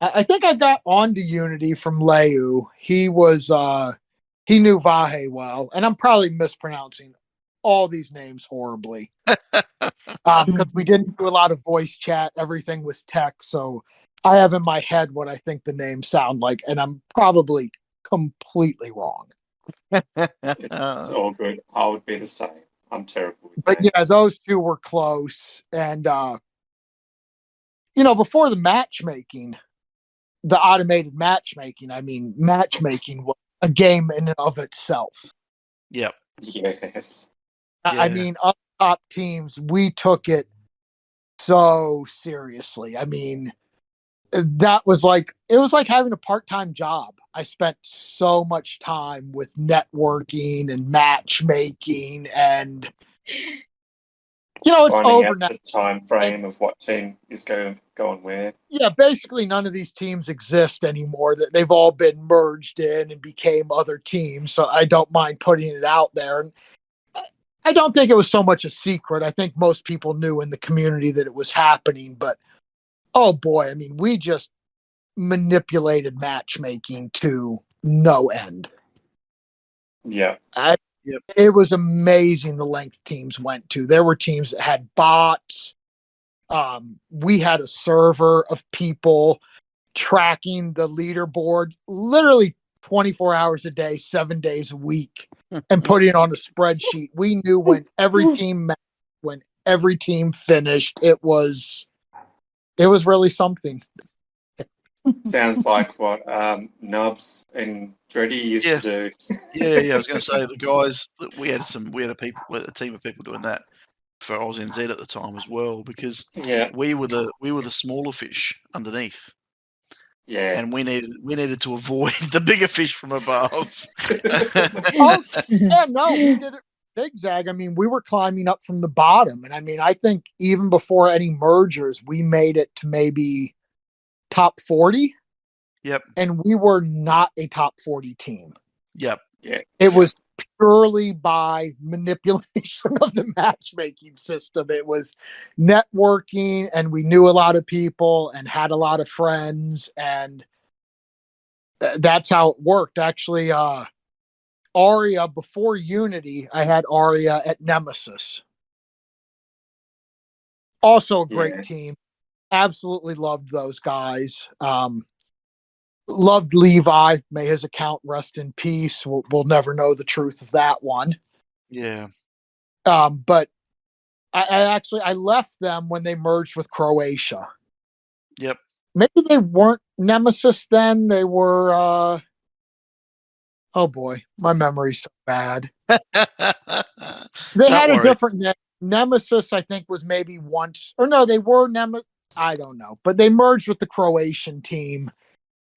I think I got onto Unity from Leu. He knew Vahe well, and I'm probably mispronouncing all these names horribly. Because we didn't do a lot of voice chat, everything was text, so I have in my head what I think the names sound like, and I'm probably completely wrong. It's all good. I would be the same. I'm terrible with But names. yeah, those two were close, and before the matchmaking, the automated matchmaking, I mean, matchmaking was a game in and of itself. Yep. Yes. I mean, up top teams, we took it so seriously. I mean, it was like having a part-time job. I spent so much time with networking and matchmaking, and it's Finding over out now. the time frame of what team is going where. Yeah, basically none of these teams exist anymore. That they've all been merged in and became other teams. So I don't mind putting it out there. And I don't think it was so much a secret. I think most people knew in the community that it was happening. But oh boy, I mean, we just manipulated matchmaking to no end. Yeah. It was amazing the length teams went to. There were teams that had bots. We had a server of people tracking the leaderboard literally 24 hours a day, 7 days a week, and putting it on a spreadsheet. We knew when every team met, when every team finished. It was really something. Sounds like what Nubs and Dreddy used to do. Yeah. I was going to say the guys we had a team of people doing that for AUSNZ at the time as well, because we were the smaller fish underneath. Yeah. And we needed to avoid the bigger fish from above. No, we did it. Zig Zag. I mean, we were climbing up from the bottom, and I mean, I think even before any mergers, we made it to maybe top 40. Yep. And we were not a top 40 team. Yep. Yeah. It was purely by manipulation of the matchmaking system. It was networking, and we knew a lot of people and had a lot of friends, and that's how it worked. Actually, Aria, before Unity, I had Aria at Nemesis. Also a great team. Absolutely loved those guys. Loved Levi. May his account rest in peace. We'll never know the truth of that one. Yeah. But I left them when they merged with Croatia. Yep. Maybe they weren't Nemesis then. They were. Oh boy, my memory's so bad. They had a different name. Nemesis, I think, was maybe once, or no, they were Nemesis. I don't know, but they merged with the Croatian team,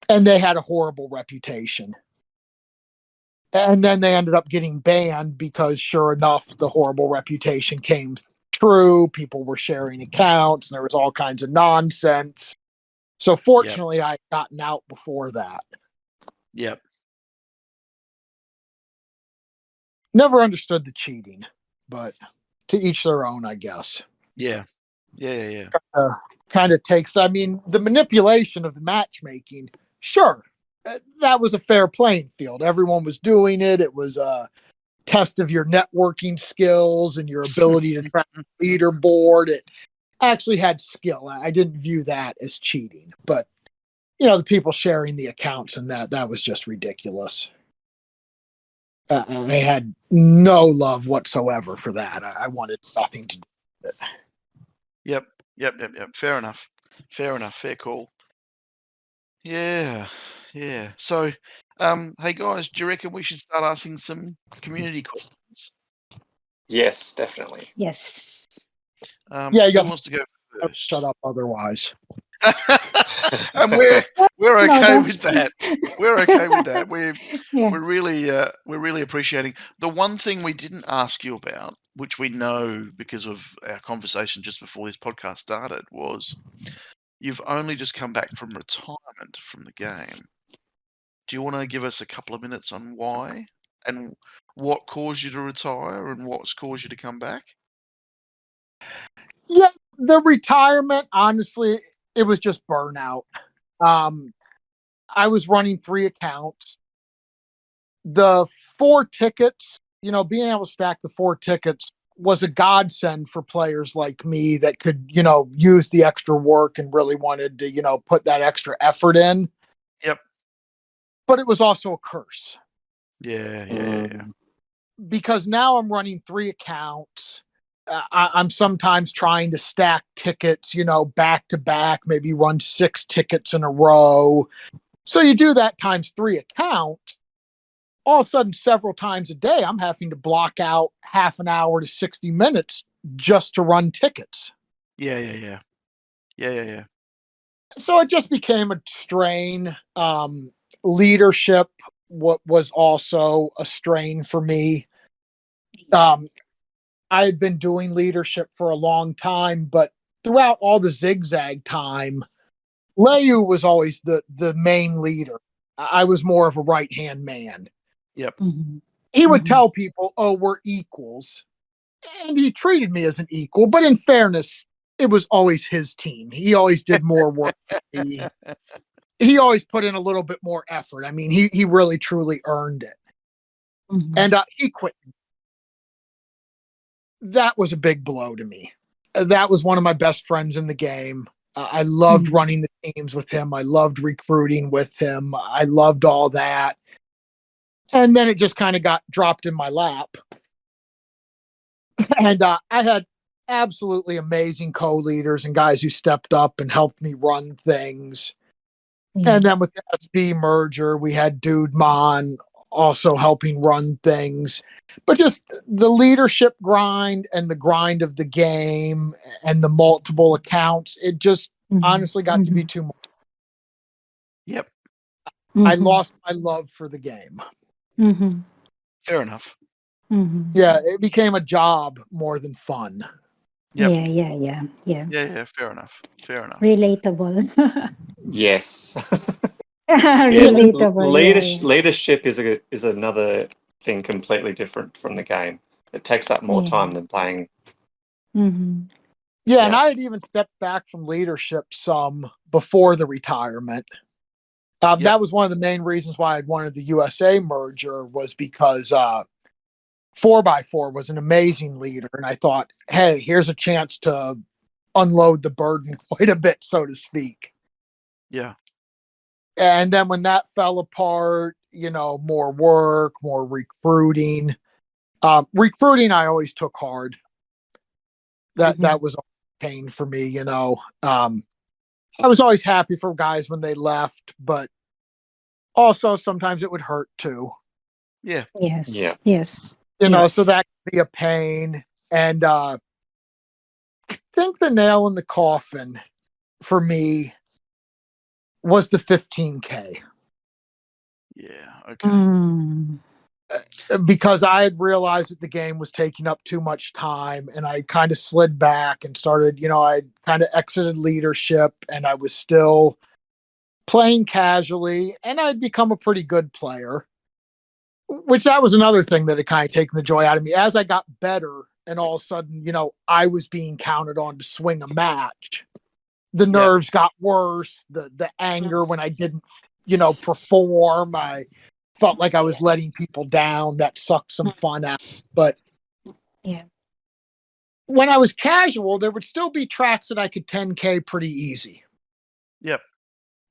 and they had a horrible reputation. And then they ended up getting banned because, sure enough, the horrible reputation came true. People were sharing accounts, and there was all kinds of nonsense. So fortunately, I had gotten out before that. Yep. Never understood the cheating, but to each their own, I guess. Yeah. Kind of takes, I mean, the manipulation of the matchmaking, sure, that was a fair playing field. Everyone was doing it. It was test of your networking skills and your ability to track the leaderboard. It actually had skill. I didn't view that as cheating, but the people sharing the accounts and that was just ridiculous. I had no love whatsoever for that. I wanted nothing to do with it. Yep. Fair enough. Fair call. Yeah. So, hey guys, do you reckon we should start asking some community questions? Yes, definitely. Yes. Who wants to go first? Shut up otherwise. And we're okay No. with that. We're okay with that. Yeah. We're really appreciating. The one thing we didn't ask you about, which we know because of our conversation just before this podcast started, was you've only just come back from retirement from the game. Do you want to give us a couple of minutes on why and what caused you to retire and what's caused you to come back? Yeah, the retirement, honestly, it was just burnout. I was running 3 accounts. The 4 tickets, being able to stack the 4 tickets was a godsend for players like me that could, use the extra work and really wanted to, put that extra effort in. Yep. But it was also a curse. Yeah. Because now I'm running 3 accounts. I'm sometimes trying to stack tickets, back to back, maybe run 6 tickets in a row. So you do that times 3 accounts. All of a sudden, several times a day, I'm having to block out half an hour to 60 minutes just to run tickets. Yeah. So it just became a strain. Leadership was also a strain for me. I had been doing leadership for a long time, but throughout all the Zig Zag time, Leyu was always the main leader. I was more of a right-hand man. Yep. Mm-hmm. He would tell people, "Oh, we're equals." And he treated me as an equal, but in fairness, it was always his team. He always did more work than me. He always put in a little bit more effort. I mean, he really truly earned it. Mm-hmm. And he quit. That was a big blow to me. That was one of my best friends in the game. I loved running the teams with him. I loved recruiting with him. I loved all that. And then it just kind of got dropped in my lap. And I had absolutely amazing co-leaders and guys who stepped up and helped me run things. And then with the SB merger, we had Dude Mon also helping run things. But just the leadership grind and the grind of the game and the multiple accounts, it just honestly got to be too much. Yep. I lost my love for the game. Fair enough. Yeah, it became a job more than fun. Yep. Yeah. Fair enough. Relatable. Yes. Relatable. Leadership is another thing completely different from the game. It takes up more time than playing. Yeah, and I had even stepped back from leadership some before the retirement. That was one of the main reasons why I'd wanted the USA merger, was because 4x4 was an amazing leader. And I thought, hey, here's a chance to unload the burden quite a bit, so to speak. Yeah. And then when that fell apart, more work, more recruiting. Recruiting, I always took hard. That was a pain for me, I was always happy for guys when they left, but also sometimes it would hurt too. Yeah. Yes. So that could be a pain. And I think the nail in the coffin for me was the 15K. Yeah. Okay. Because I had realized that the game was taking up too much time, and I kind of slid back and started, I kind of exited leadership, and I was still playing casually, and I'd become a pretty good player, which that was another thing that had kind of taken the joy out of me. As I got better and all of a sudden, I was being counted on to swing a match, the nerves got worse, the anger when I didn't, perform. felt like I was letting people down. That sucked some fun out. But when I was casual, there would still be tracks that I could 10K pretty easy. Yep.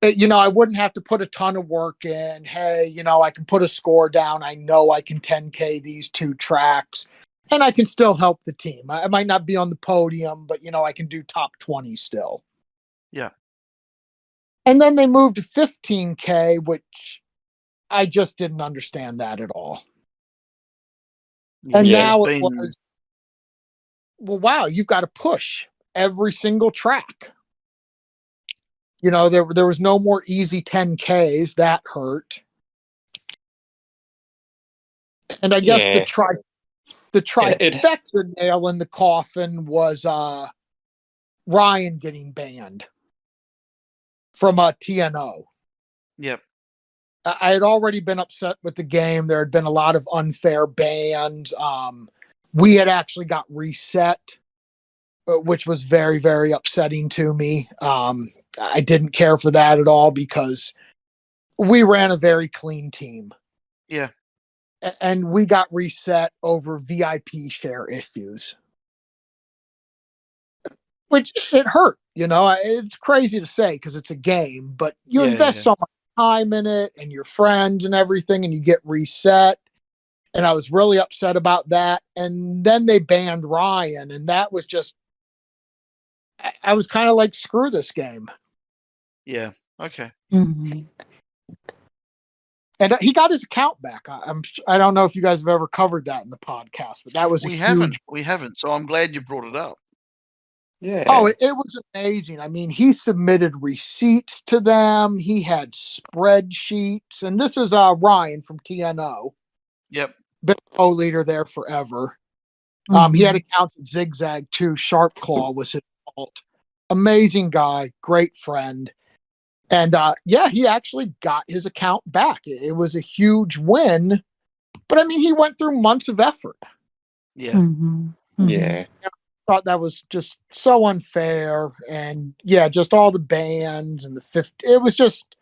I wouldn't have to put a ton of work in. Hey, I can put a score down. I know I can 10K these 2 tracks, and I can still help the team. I might not be on the podium, but, I can do top 20 still. Yeah. And then they moved to 15K, which I just didn't understand that at all. And now it was, well, wow, you've got to push every single track. There was no more easy 10Ks. That hurt. And I guess the trifecta nail in the coffin was Ryan getting banned from TNO. Yep. I had already been upset with the game. There had been a lot of unfair bans. We had actually got reset, which was very, very upsetting to me. I didn't care for that at all because we ran a very clean team. Yeah. And we got reset over VIP share issues. Which it hurt, it's crazy to say because it's a game, but you invest so much time in it and your friends and everything, and you get reset. And I was really upset about that. And then they banned Ryan, and that was just, I was kind of like, screw this game. Yeah. Okay. Mm-hmm. And he got his account back. I don't know if you guys have ever covered that in the podcast, but that was We haven't. So I'm glad you brought it up. Yeah. Oh, it was amazing. I mean, he submitted receipts to them. He had spreadsheets, and this is Ryan from TNO. Yep. Been a co-leader there forever. He had accounts at Zig Zag too. Sharp Claw was his fault. Amazing guy, great friend. And he actually got his account back. It was a huge win, but I mean, he went through months of effort. Yeah. Mm-hmm. Mm-hmm. Yeah. I thought that was just so unfair. And just all the bans and it was just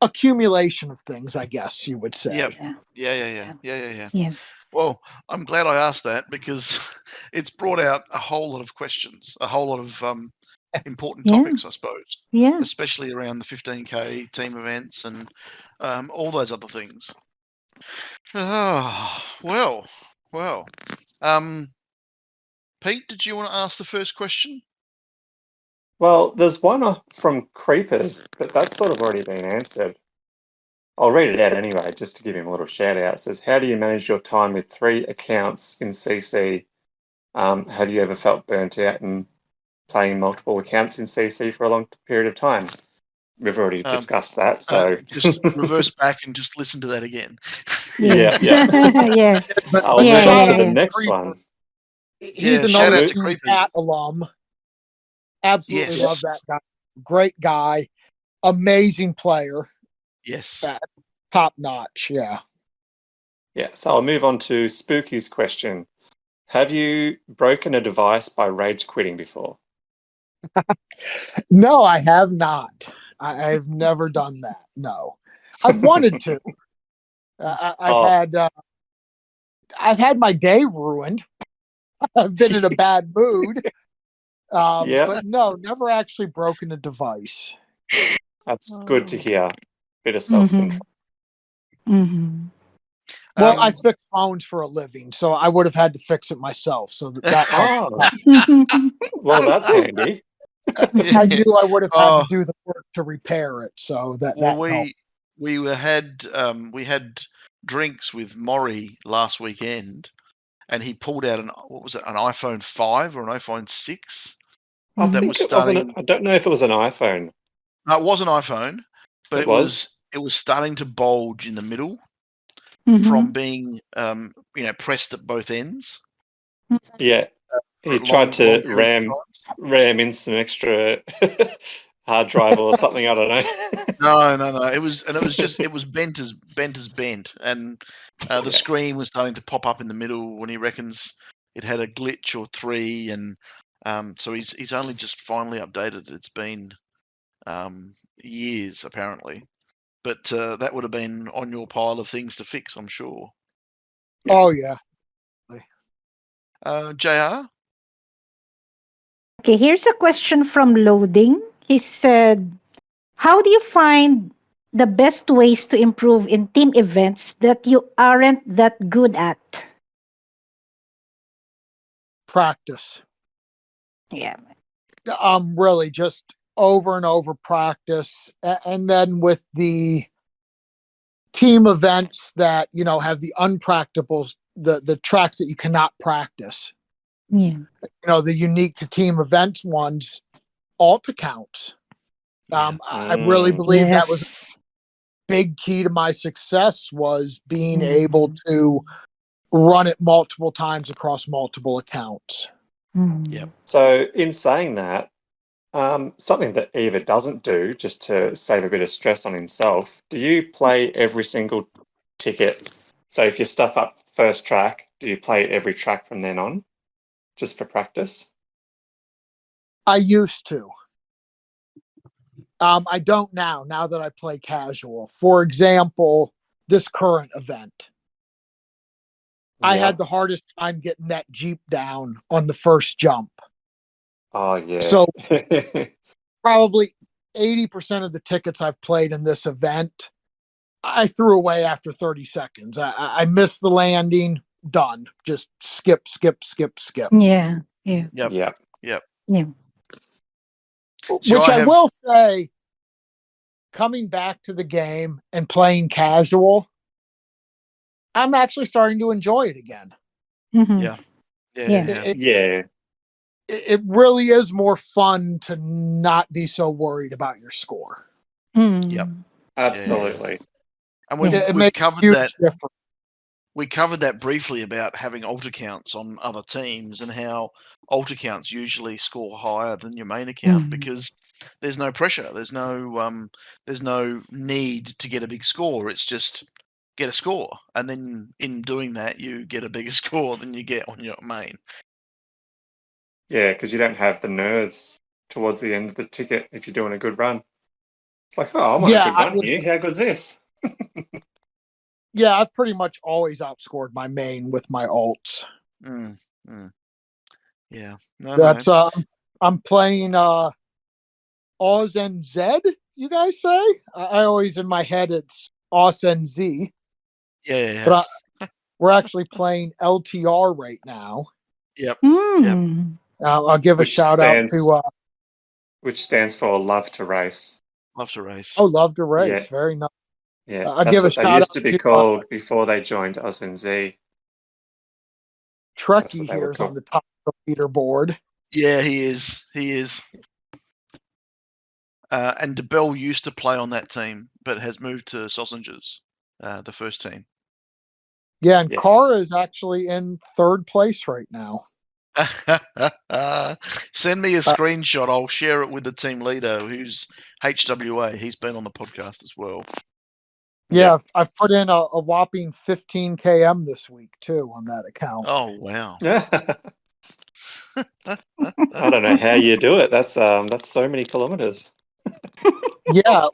accumulation of things, I guess you would say. Yep. Yeah. Well, I'm glad I asked that because it's brought out a whole lot of questions, a whole lot of important topics, I suppose. Yeah. Especially around the 15K team events and all those other things. Oh, well. Pete, did you want to ask the first question? Well, there's one from Creepers, but that's sort of already been answered. I'll read it out anyway, just to give him a little shout out. It says, how do you manage your time with 3 accounts in CC? Have you ever felt burnt out in playing multiple accounts in CC for a long period of time? We've already discussed that, so just reverse back and just listen to that again. Yeah. Yes. I'll move on to the next one. He's another Cat alum. Absolutely love that guy. Great guy. Amazing player. Yes. Top notch. Yeah. Yeah. So I'll move on to Spooky's question. Have you broken a device by rage quitting before? No, I have not. I've never done that. No, I've wanted to. I've had my day ruined. I've been in a bad mood. But no, never actually broken a device. That's good to hear. Bit of self-control. Mm-hmm. Well, I fix phones for a living, so I would have had to fix it myself. So that well, that's handy. I knew I would have had to do the work to repair it. So that helped. We had drinks with Maury last weekend, and he pulled out an iPhone 5 or an iPhone 6. I think it wasn't. I don't know if it was an iPhone. No, it was an iPhone, but it was starting to bulge in the middle from being pressed at both ends. Yeah, he tried to ram in some extra hard drive or something. I don't know. No. It was bent as bent, and the screen was starting to pop up in the middle when he reckons it had a glitch or 3, and so he's only just finally updated. It's been years apparently, but that would have been on your pile of things to fix, I'm sure. Oh yeah. JR? Okay, here's a question from Loading. He said, how do you find the best ways to improve in team events that you aren't that good at? Practice. Yeah. Really just over and over practice. And then with the team events that, have the unpracticables, the tracks that you cannot practice, Yeah. the unique to team events ones, alt accounts. I really believe that was a big key to my success, was being able to run it multiple times across multiple accounts. Yep. So in saying that, something that Eva doesn't do, just to save a bit of stress on himself, do you play every single ticket? So if you stuff up first track, do you play every track from then on, just for practice? I used to. I don't now that I play casual. For example, this current event, I had the hardest time getting that Jeep down on the first jump. Oh, yeah. So probably 80% of the tickets I've played in this event, I threw away after 30 seconds. I missed the landing, done. Just skip. Yeah. Yeah. Yep. Yeah. Which I will say, coming back to the game and playing casual, I'm actually starting to enjoy it again. Mm-hmm. Yeah. It really is more fun to not be so worried about your score. Yep. Absolutely. Yes. And It we've makes covered a huge that. difference. We covered that briefly about having alt accounts on other teams and how alt accounts usually score higher than your main account because there's no pressure. There's no need to get a big score. It's just get a score, and then in doing that, you get a bigger score than you get on your main. Yeah, because you don't have the nerves towards the end of the ticket if you're doing a good run. It's like, oh, I'm on a good run here. How good's this? Yeah, I've pretty much always outscored my main with my alts. Yeah. That's I'm playing AUSNZ, you guys say? I always in my head it's AUSNZ. Yeah. But we're actually playing LTR right now. Yep. I'll give a shout out to which stands for Love to Race. Love to Race. Oh, Love to Race. Yeah. Very nice. Yeah, I'll give a shout out. They used to be called before they joined AUSNZ. Trekkie here is on the top of the leaderboard. Yeah, he is. And DeBell used to play on that team, but has moved to Sausages, the first team. Yeah, and Kara is actually in third place right now. Send me a screenshot. I'll share it with the team leader, who's HWA. He's been on the podcast as well. Yeah, I've put in a whopping 15 km this week too on that account. Oh wow! I don't know how you do it. That's so many kilometers. Yeah,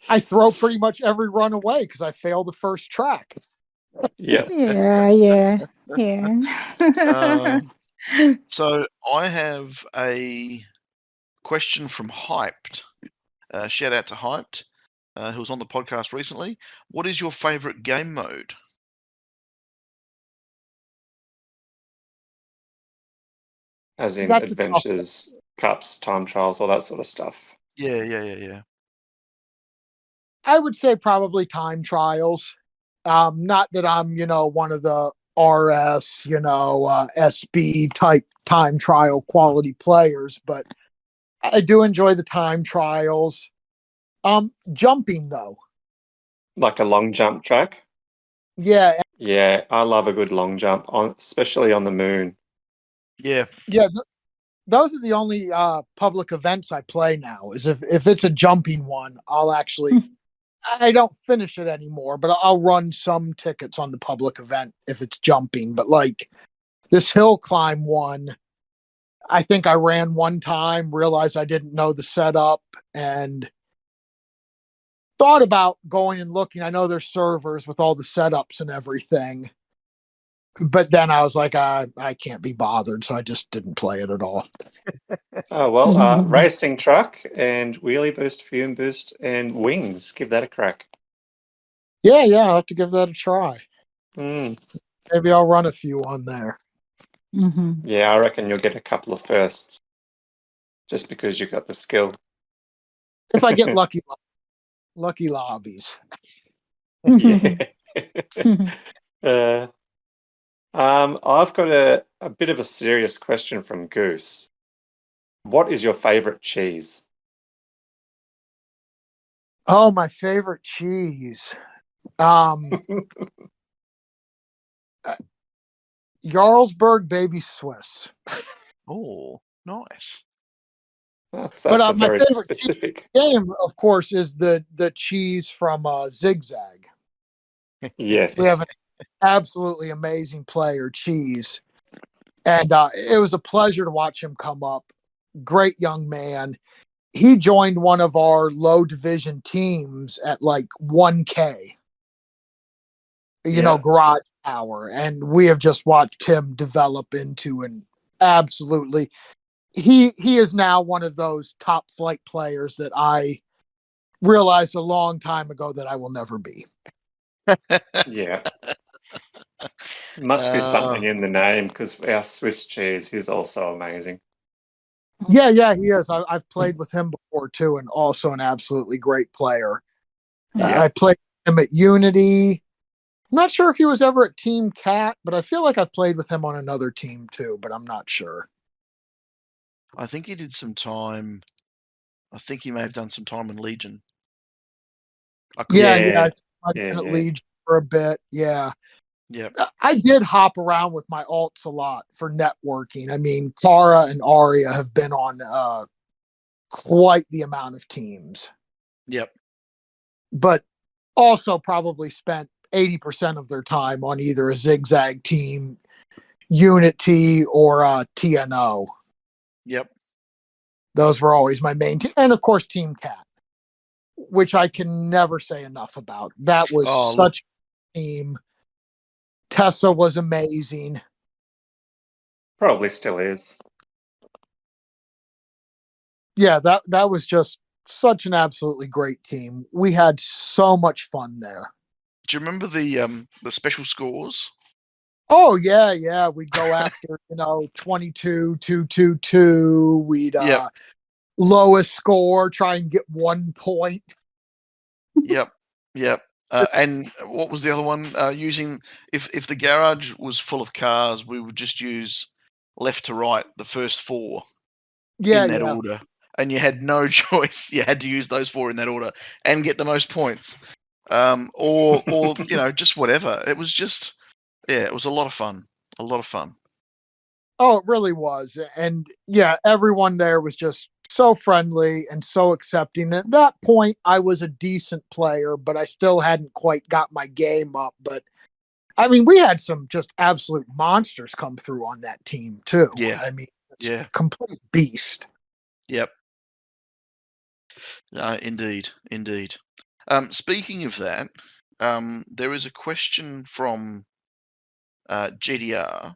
I throw pretty much every run away because I fail the first track. Yeah. So I have a question from Hyped. Shout out to Hyped, who was on the podcast recently. What is your favorite game mode? As in adventures, cups, time trials, all that sort of stuff. Yeah. I would say probably time trials. Not that I'm, one of the RS, SB type time trial quality players, but I do enjoy the time trials. Jumping though. Like a long jump track? Yeah. Yeah, I love a good long jump, especially on the moon. Yeah. Those are the only public events I play now. Is if it's a jumping one, I'll actually I don't finish it anymore, but I'll run some tickets on the public event if it's jumping. But like this hill climb one, I think I ran one time, realized I didn't know the setup, and thought about going and looking. I know there's servers with all the setups and everything, but then I was like, I can't be bothered, so I just didn't play it at all. Oh, well, racing truck and wheelie boost, fume boost, and wings. Give that a crack. Yeah, I'll have to give that a try. Mm. Maybe I'll run a few on there. Yeah, I reckon you'll get a couple of firsts just because you've got the skill. If I get lucky lobbies. Yeah. I've got a bit of a serious question from Goose. What is your favorite cheese? Oh, my favorite cheese. Jarlsberg Baby Swiss. Oh, nice. That's a my very favorite specific game, of course, is the cheese from Zig Zag. Yes. We have an absolutely amazing player, Cheese. And it was a pleasure to watch him come up. Great young man. He joined one of our low division teams at like 1K, garage hour. And we have just watched him develop into an absolutely, he is now one of those top flight players that I realized a long time ago that I will never be. Yeah. Must be something in the name, because our Swiss cheese is also amazing. Yeah, he is. I've played with him before too, and also an absolutely great player. Yeah. I played him at Unity. I'm not sure if he was ever at Team Cat, but I feel like I've played with him on another team too, but I'm not sure. I think he did some time. I think he may have done some time in Legion. Yeah. I've been at Legion for a bit. Yeah. Yep. I did hop around with my alts a lot for networking. I mean, Kara and Arya have been on quite the amount of teams. Yep. But also probably spent 80% of their time on either a Zig Zag team, Unity, or TNO. Yep. Those were always my main team. And of course, Team Cat, which I can never say enough about. That was such a team. Tessa was amazing. Probably still is. Yeah, that was just such an absolutely great team. We had so much fun there. Do you remember the special scores? Oh yeah. We'd go after 22, 222. We'd lowest score, try and get 1 point. Yep. And what was the other one? Using if the garage was full of cars, we would just use left to right the first 4 in that order, and you had no choice. You had to use those 4 in that order and get the most points, or just whatever. It was just it was a lot of fun. A lot of fun. Oh, it really was. And yeah, everyone there was just so friendly and so accepting. At that point, I was a decent player, but I still hadn't quite got my game up. But I mean, we had some just absolute monsters come through on that team too. Yeah. I mean, it's a complete beast. Yep. Indeed. Speaking of that, there is a question from GDR,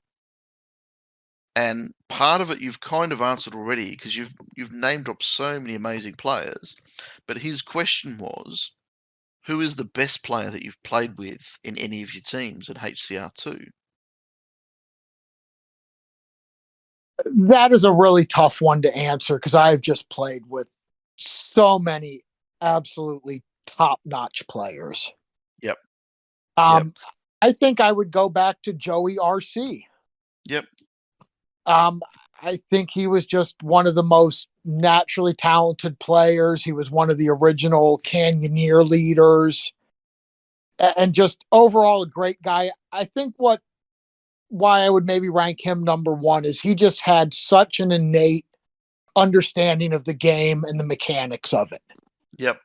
and part of it you've kind of answered already because you've name dropped so many amazing players. But his question was, who is the best player that you've played with in any of your teams at HCR2? That is a really tough one to answer because I've just played with so many absolutely top-notch players. Yep. I think I would go back to Joey RC. Yep. I think he was just one of the most naturally talented players. He was one of the original Canyoneer leaders and just overall a great guy. I think why I would maybe rank him number 1 is he just had such an innate understanding of the game and the mechanics of it. Yep.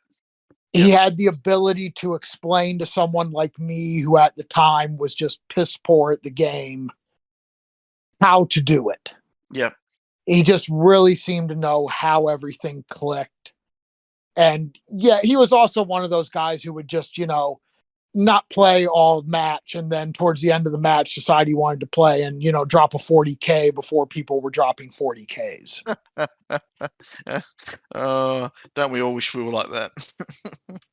He had the ability to explain to someone like me, who at the time was just piss poor at the game, how to do it. Yep. He just really seemed to know how everything clicked. And yeah, he was also one of those guys who would just, not play all match and then towards the end of the match decide he wanted to play and, drop a 40K before people were dropping 40Ks. Don't we all wish we were like that?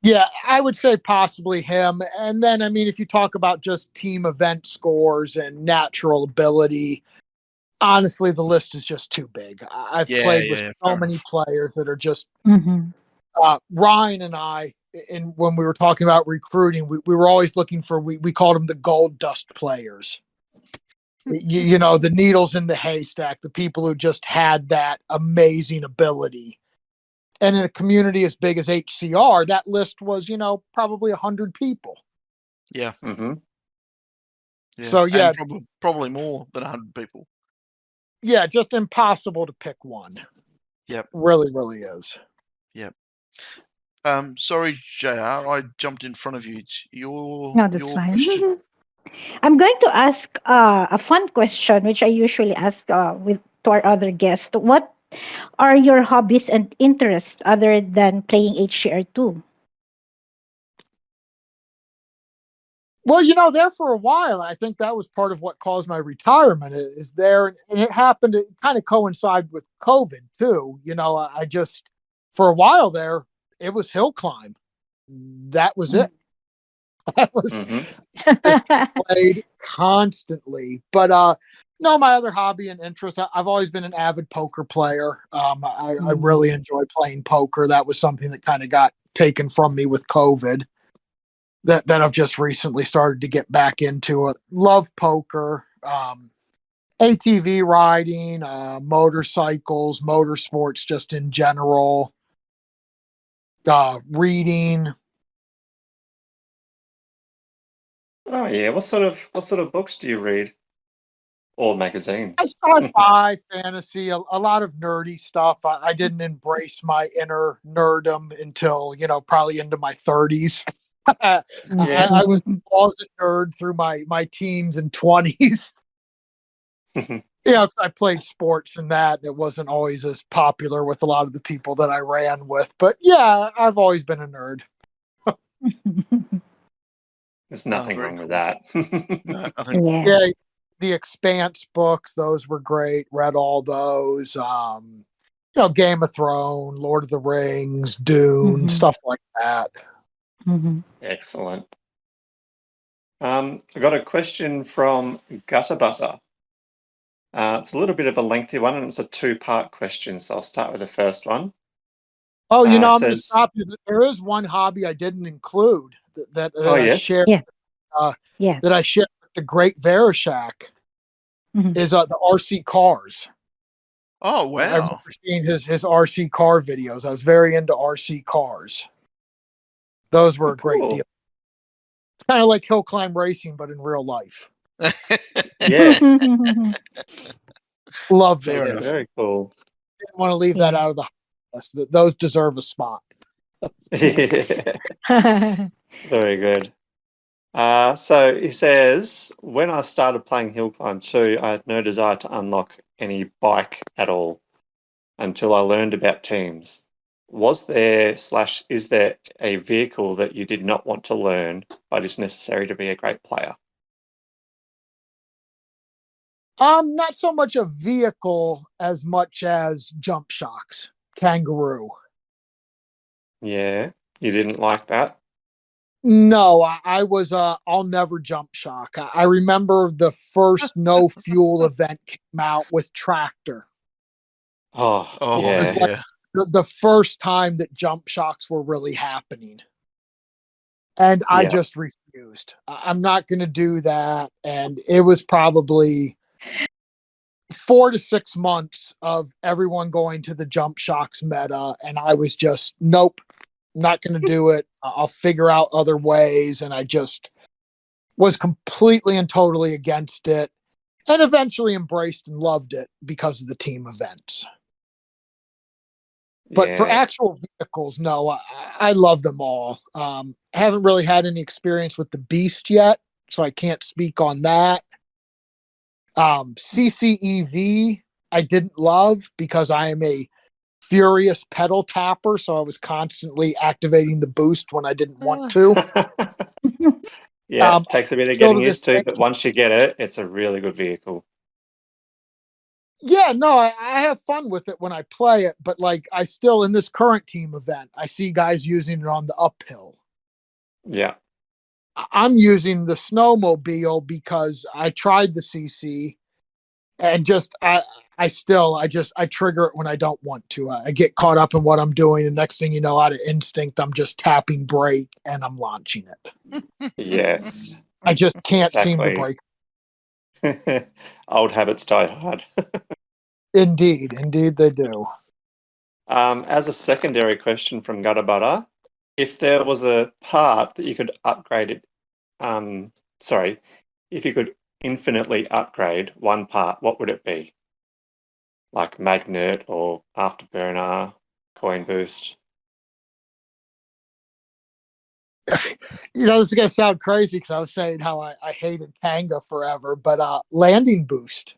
Yeah, I would say possibly him. And then, if you talk about just team event scores and natural ability, honestly, the list is just too big. I've played with so many players that are just Ryan and I, when we were talking about recruiting, we were always looking for, we called them the gold dust players. The needles in the haystack, the people who just had that amazing ability. And in a community as big as HCR, that list was, probably 100 people. Yeah. Mm-hmm. Yeah. So, yeah. Probably more than 100 people. Yeah, just impossible to pick one. Yep. Really, really is. Yep. Sorry, JR, I jumped in front of you. No, that's fine. I'm going to ask a fun question, which I usually ask to our other guests. What are your hobbies and interests other than playing HCR2? Well, there for a while, I think that was part of what caused my retirement is there. And it happened to kind of coincide with COVID too. I just, for a while there, it was hill climb. That was it. That was just played constantly. But no, my other hobby and interest, I've always been an avid poker player. I really enjoy playing poker. That was something that kind of got taken from me with COVID. That I've just recently started to get back into it. Love poker, ATV riding, motorcycles, motorsports, just in general. Reading. Oh yeah, what sort of books do you read? Or magazines? Sci-fi, fantasy, a lot of nerdy stuff. I didn't embrace my inner nerdom until probably into my 30s. I was a closet nerd through my teens and 20s. I played sports and that. It wasn't always as popular with a lot of the people that I ran with. But yeah, I've always been a nerd. There's nothing wrong with that. No, yeah, the Expanse books, those were great. Read all those. Game of Thrones, Lord of the Rings, Dune, stuff like that. Excellent. I got a question from Gutter Butter. It's a little bit of a lengthy one, and it's a two-part question, so I'll start with the first one. Oh, I'm going to stop you. There is one hobby I didn't include that I shared. That I shared with the Great Vereshak is the RC cars. Oh, wow. I remember seeing his RC car videos. I was very into RC cars. Those were a great deal. It's kind of like HillClimb Racing, but in real life. Yeah. Love those. Very cool. Didn't want to leave that out of the list. Those deserve a spot. Very good. So he says, when I started playing Hill Climb 2, I had no desire to unlock any bike at all until I learned about teams. Was there / is there a vehicle that you did not want to learn but is necessary to be a great player? Not so much a vehicle as much as jump shocks. Kangaroo. Yeah, you didn't like that? No, I was I'll never jump shock. I remember the first no fuel event came out with tractor. Oh yeah. It was like the first time that jump shocks were really happening. And I just refused. I'm not going to do that. And it was probably 4 to 6 months of everyone going to the jump shocks meta. And I was just, nope, not going to do it. I'll figure out other ways. And I just was completely and totally against it and eventually embraced and loved it because of the team events. But for actual vehicles, no, I love them all. Haven't really had any experience with the Beast yet, so I can't speak on that. CCEV, I didn't love because I am a furious pedal tapper, so I was constantly activating the boost when I didn't want to. Yeah, it takes a bit of still getting to this used to, day- but once you get it, it's a really good vehicle. Yeah, no, I have fun with it when I play it, but like I still in this current team event, I see guys using it on the uphill. Yeah. I'm using the snowmobile because I tried the CC and I trigger it when I don't want to. I get caught up in what I'm doing, and next thing you know, out of instinct, I'm just tapping brake and I'm launching it. Yes. I just can't seem to Exactly. brake. Old habits die hard. Indeed they do. As a secondary question from Gutter Butter, if there was a part that you could upgrade it, if you could infinitely upgrade one part, what would it be? Like magnet or afterburner, coin boost? You know, this is gonna sound crazy because I was saying how I hated Kanga forever, but landing boost.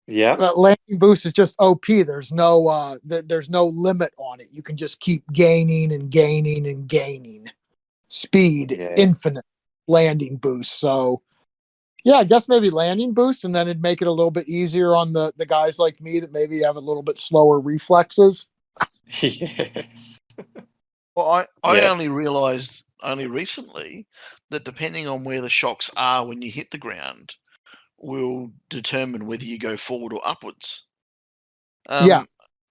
Yeah. Landing boost is just OP. There's no there's no limit on it. You can just keep gaining and gaining and gaining speed, Yeah. infinite landing boost. So yeah, I guess maybe landing boost, and then it'd make it a little bit easier on the guys like me that maybe have a little bit slower reflexes. Yes. Well, I Yeah. only realised only recently that depending on where the shocks are when you hit the ground will determine whether you go forward or upwards. Yeah.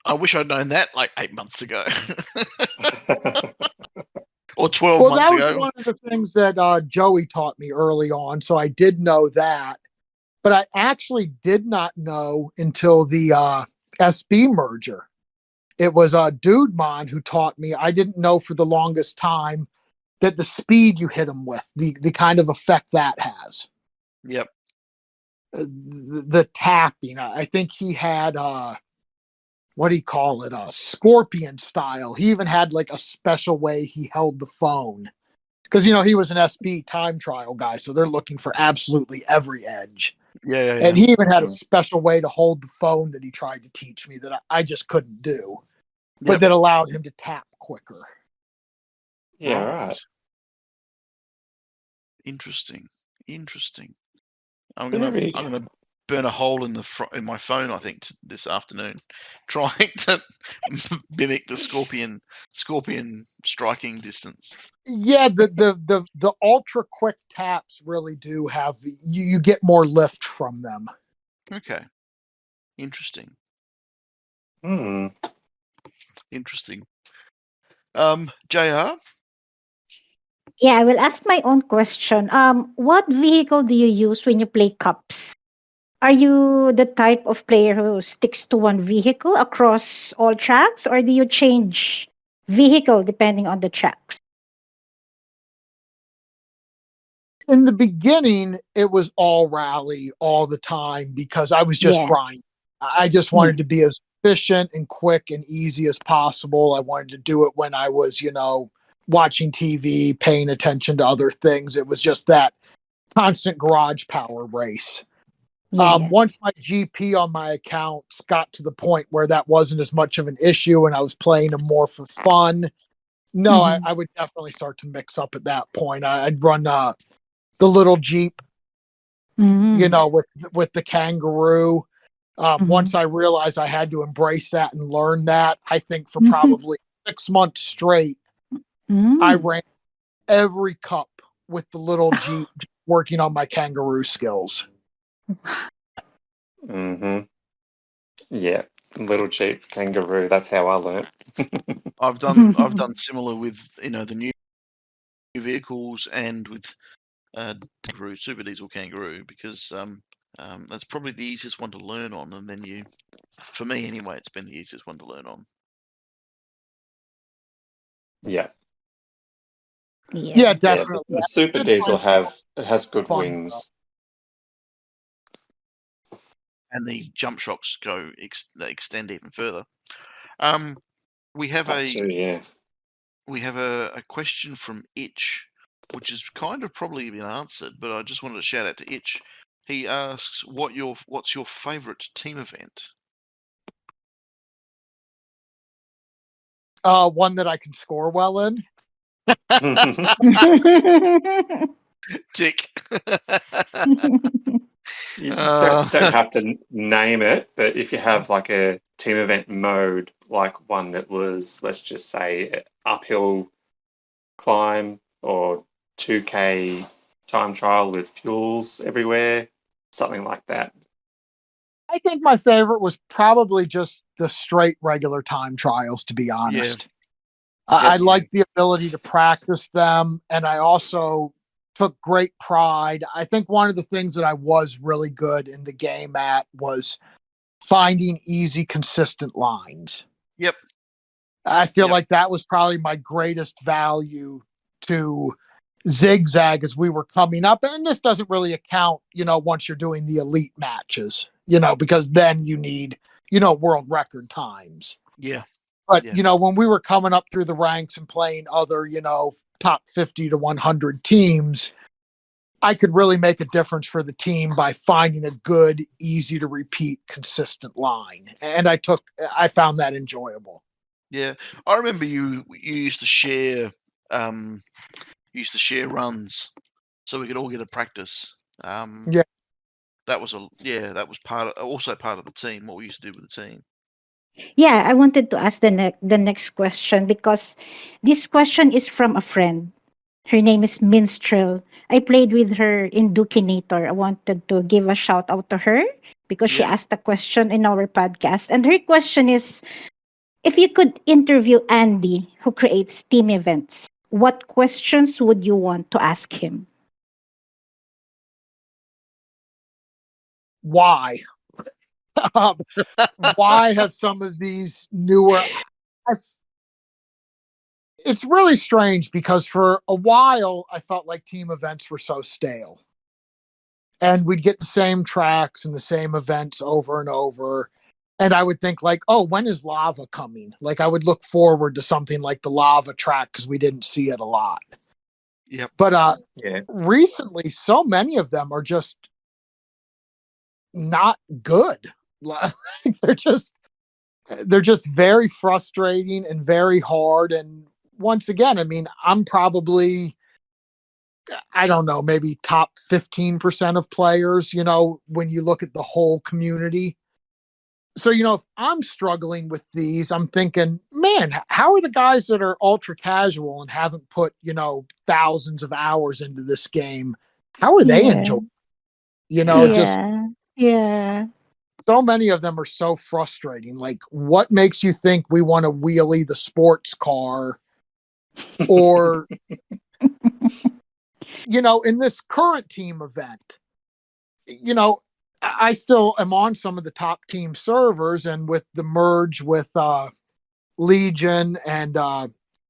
I wish I'd known that like 8 months ago. Or 12 Well, months that was ago. one of the things that Joey taught me early on. So I did know that. But I actually did not know until the SB merger. It was Dude Mon who taught me. I didn't know for the longest time that the speed you hit him with, the kind of effect that has. Yep. The tapping. I think he had what do you call it? Scorpion style. He even had like a special way he held the phone. Because you know he was an SB time trial guy, so they're looking for absolutely every edge. Yeah. And he even had a special way to hold the phone that he tried to teach me that I just couldn't do, but that allowed him to tap quicker. Yeah, right. Interesting. I'm gonna burn a hole in in my phone, I think, this afternoon, trying to mimic the scorpion striking distance. Yeah, the ultra quick taps really do have you get more lift from them. Okay. Interesting. Interesting. JR? Yeah, I will ask my own question. What vehicle do you use when you play cups? Are you the type of player who sticks to one vehicle across all tracks, or do you change vehicle depending on the tracks? In the beginning, it was all rally all the time because I was just grinding. I just wanted to be as efficient and quick and easy as possible. I wanted to do it when I was, watching TV, paying attention to other things. It was just that constant garage power race. Once my GP on my accounts got to the point where that wasn't as much of an issue and I was playing them more for fun, I would definitely start to mix up at that point. I'd run the little Jeep, with the kangaroo. Once I realized I had to embrace that and learn that, I think for probably 6 months straight, I ran every cup with the little Jeep, working on my kangaroo skills. Yeah, little Jeep kangaroo. That's how I learnt. I've done similar with the new vehicles and with kangaroo, super diesel kangaroo, because that's probably the easiest one to learn on, and then for me anyway, it's been the easiest one to learn on. Yeah. Yeah, definitely. The super diesel has good wings. And the jump shocks they extend even further. We have a question from Itch, which is kind of probably been answered, but I just wanted to shout out to Itch. He asks, what's your favourite team event? One that I can score well in. Tick. You don't have to name it, but if you have like a team event mode, like one that was, let's just say, uphill climb or 2K time trial with fuels everywhere, something like that. I think my favorite was probably just the straight regular time trials, to be honest. I liked the ability to practice them, and I also took great pride. I think one of the things that I was really good in the game at was finding easy, consistent lines. Yep. I feel like that was probably my greatest value to Zig Zag as we were coming up. And this doesn't really account, once you're doing the elite matches, because then you need, world record times. Yeah. But, when we were coming up through the ranks and playing other, top 50 to 100 teams, I could really make a difference for the team by finding a good, easy to repeat, consistent line. And I found that enjoyable. Yeah. I remember you used to share runs so we could all get a practice. Yeah. That was also part of the team, what we used to do with the team. Yeah, I wanted to ask the next question because this question is from a friend. Her name is Minstrel. I played with her in Dukinator. I wanted to give a shout out to her because she asked a question in our podcast. And her question is, if you could interview Andy, who creates team events, what questions would you want to ask him? Why? Why have some of these newer... It's really strange because for a while, I felt like team events were so stale. And we'd get the same tracks and the same events over and over. And I would think like, oh, when is lava coming? Like I would look forward to something like the lava track because we didn't see it a lot. Yep. But recently, so many of them are just not good. they're just very frustrating and very hard. And once again, I mean, I'm probably, I don't know, maybe top 15% of players, when you look at the whole community. So, if I'm struggling with these, I'm thinking, man, how are the guys that are ultra casual and haven't put, thousands of hours into this game? How are they enjoying? Just so many of them are so frustrating. Like, what makes you think we want to wheelie the sports car? Or, in this current team event, I still am on some of the top team servers, and with the merge with Legion and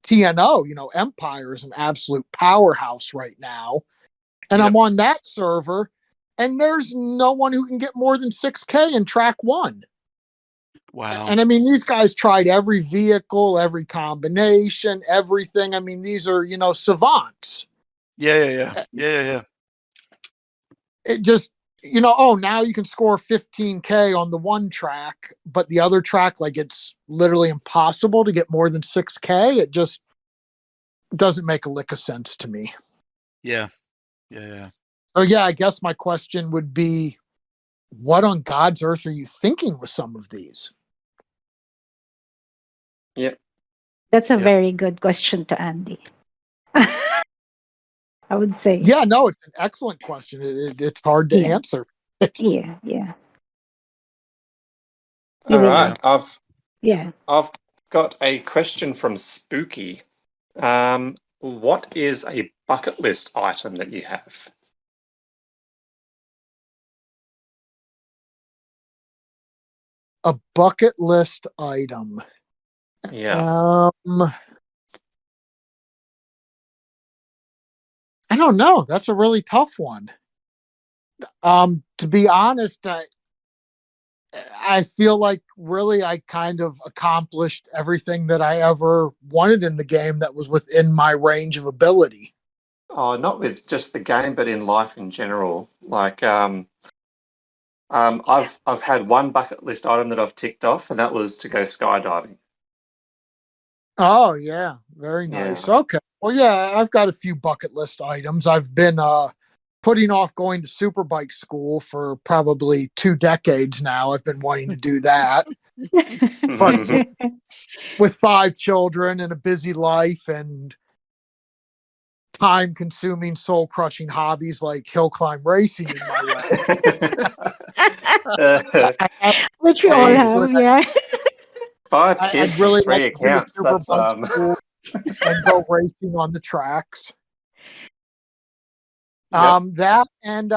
TNO, Empire is an absolute powerhouse right now. And I'm on that server, and there's no one who can get more than 6K in track 1. Wow. And I mean, these guys tried every vehicle, every combination, everything. I mean, these are, savants. Yeah. It just, now you can score 15K on the one track, but the other track, like it's literally impossible to get more than 6K. It just doesn't make a lick of sense to me. Yeah. So yeah, I guess my question would be, what on God's earth are you thinking with some of these? Yeah. That's a very good question to Andy. I would say. Yeah, no, it's an excellent question. It's hard to answer. Yeah. All right. I've got a question from Spooky. What is a bucket list item that you have? A bucket list item. Yeah. I don't know. That's a really tough one. To be honest, I feel like really I kind of accomplished everything that I ever wanted in the game that was within my range of ability. Oh, not with just the game, but in life in general. Like, I've had one bucket list item that I've ticked off, and that was to go skydiving. Oh yeah, very nice. Yeah. Okay. Well, yeah, I've got a few bucket list items. I've been putting off going to superbike school for probably 2 decades now. I've been wanting to do that. But with 5 children and a busy life and time consuming, soul crushing hobbies like hill climb racing in my way. I have Which we all have, yeah. 5 I'd kids and really like 3 to do a accounts. super That's bike school and go racing on the tracks. That and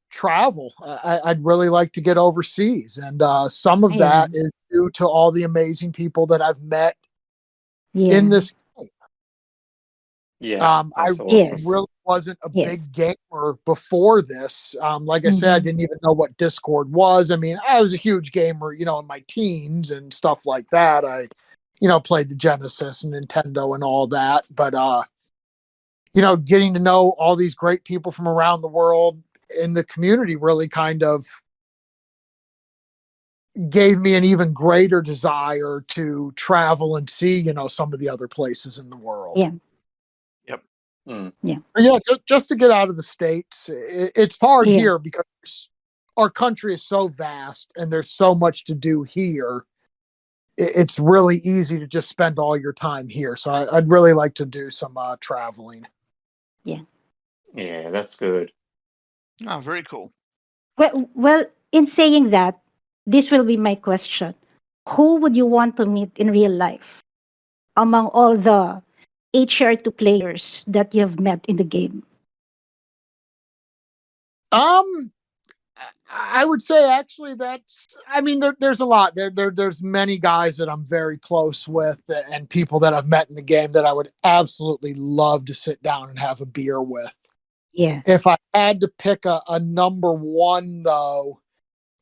travel. I'd really like to get overseas, and some of that is due to all the amazing people that I've met in this. Yeah, I that's awesome. really wasn't a big gamer before this. Like I said, I didn't even know what Discord was. I mean, I was a huge gamer, in my teens and stuff like that. I, played the Genesis and Nintendo and all that. But, getting to know all these great people from around the world in the community really kind of gave me an even greater desire to travel and see, some of the other places in the world. Yeah. Yeah, just to get out of the States. It's hard here because our country is so vast and there's so much to do here. It's really easy to just spend all your time here. So I'd really like to do some traveling. Yeah, that's good. Oh, very cool. Well, in saying that, this will be my question. Who would you want to meet in real life among all the HR2 players that you have met in the game? I would say actually there's a lot. There's many guys that I'm very close with and people that I've met in the game that I would absolutely love to sit down and have a beer with. Yeah. If I had to pick a number one, though,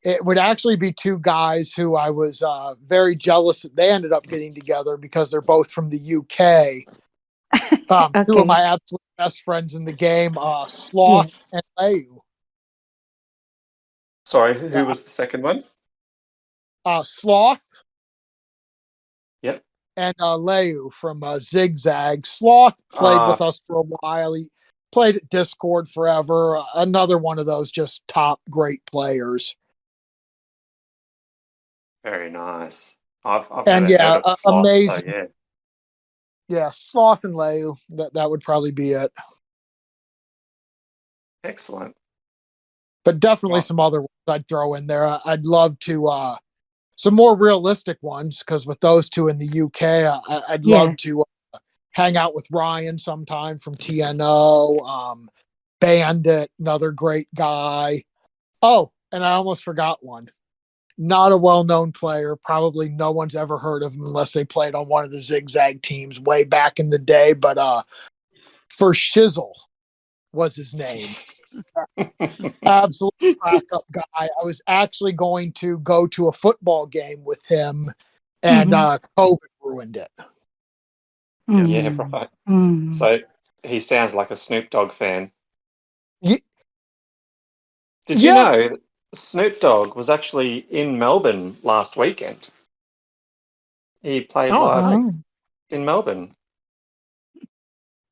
it would actually be 2 guys who I was very jealous that they ended up getting together because they're both from the UK. 2 of my absolute best friends in the game, Sloth and Leu. Sorry, who was the second one? Sloth. Yep. And Leu from Zig Zag. Sloth played with us for a while. He played at Discord forever. Another one of those just top great players. Very nice. I've never heard of Sloth, amazing. So yeah, Sloth and Leu. That would probably be it. Excellent. But definitely some other ones I'd throw in there. I'd love to some more realistic ones because with those 2 in the UK, I'd love to hang out with Ryan sometime from TNO. Bandit, another great guy. Oh, and I almost forgot one. Not a well-known player. Probably no one's ever heard of him unless they played on one of the Zig Zag teams way back in the day. But for Shizzle was his name. Absolute crack up guy. I was actually going to go to a football game with him, and COVID ruined it. Yeah, right. So he sounds like a Snoop Dogg fan. Did you know Snoop Dogg was actually in Melbourne last weekend? He played live in Melbourne.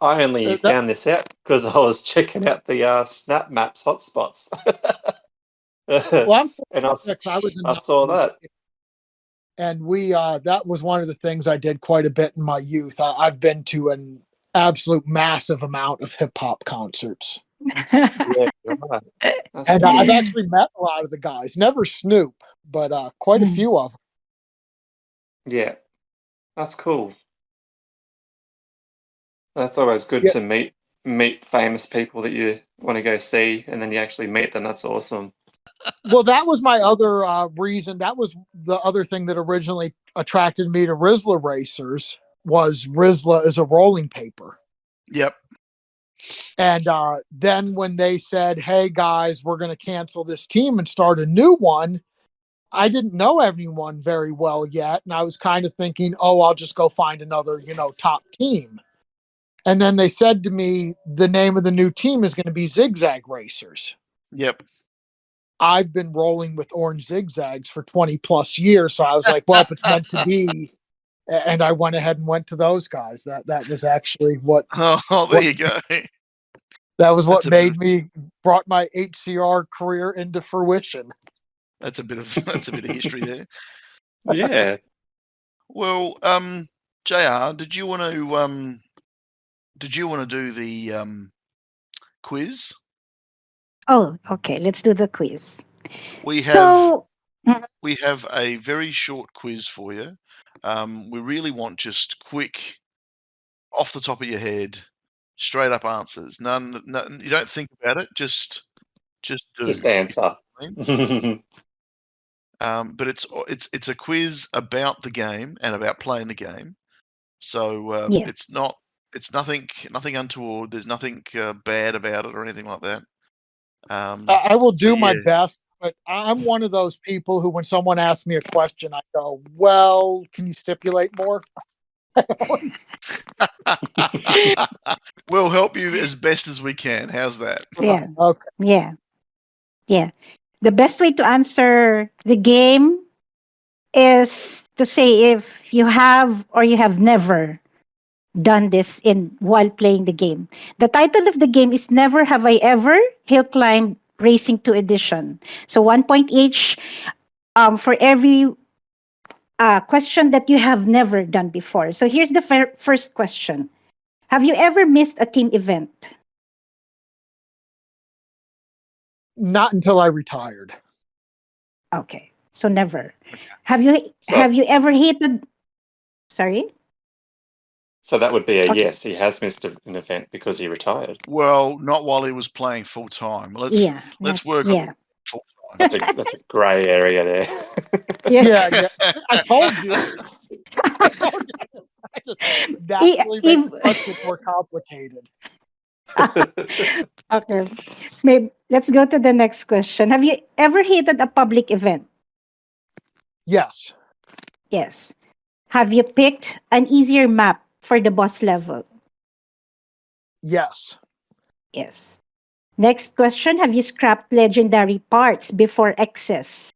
I only found this out because I was checking out the Snap Maps hotspots. Well, and I saw that. And that was one of the things I did quite a bit in my youth. I've been to an absolute massive amount of hip hop concerts. Yeah, right. And I've actually met a lot of the guys. Never Snoop, but quite a few of them. Yeah, that's cool. That's always good to meet famous people that you want to go see, and then you actually meet them. That's awesome. Well, that was my other reason. That was the other thing that originally attracted me to Rizla Racers was Rizla is a rolling paper. Yep. And then when they said, hey, guys, we're going to cancel this team and start a new one, I didn't know everyone very well yet. And I was kind of thinking, oh, I'll just go find another, top team. And then they said to me, the name of the new team is going to be Zig Zag Racers. Yep. I've been rolling with orange zigzags for 20 plus years. So I was like, well, if it's meant to be, and I went ahead and went to those guys. That was actually what. Oh, there you go. That was what That's brought my HCR career into fruition. That's a bit of history there. Yeah. Well, JR, did you want to do the quiz? Oh, okay. Let's do the quiz. We have So, we have a very short quiz for you. We really want just quick, off the top of your head, straight up answers. None. You don't think about it. Just do. Just answer. But it's a quiz about the game and about playing the game. So Yeah. it's nothing untoward. There's nothing bad about it or anything like that. I will do my yeah. best, but I'm one of those people who, when someone asks me a question, I go, "Well, can you stipulate more?" We'll help you as best as we can. How's that? Yeah. Okay. Yeah. Yeah. The best way to answer the game is to say if you have or you have never done this while playing the game. The title of the game is Never Have I Ever HillClimb Racing 2 Edition. So 1 point each for every question that you have never done before. So here's the first question. Have you ever missed a team event? Not until I retired. Okay. So never. Have you So- have you ever hated Sorry? So that would be a Okay. yes. He has missed an event because he retired. Well, not while he was playing full time. Let's work on full time. That's a grey area there. Yeah. Yeah. I told you. I told you. I just naturally make the question more complicated. Okay. Maybe let's go to the next question. Have you ever hated a public event? Yes. Yes. Have you picked an easier map for the boss level? Yes. Yes. Next question. Have you scrapped legendary parts before excess?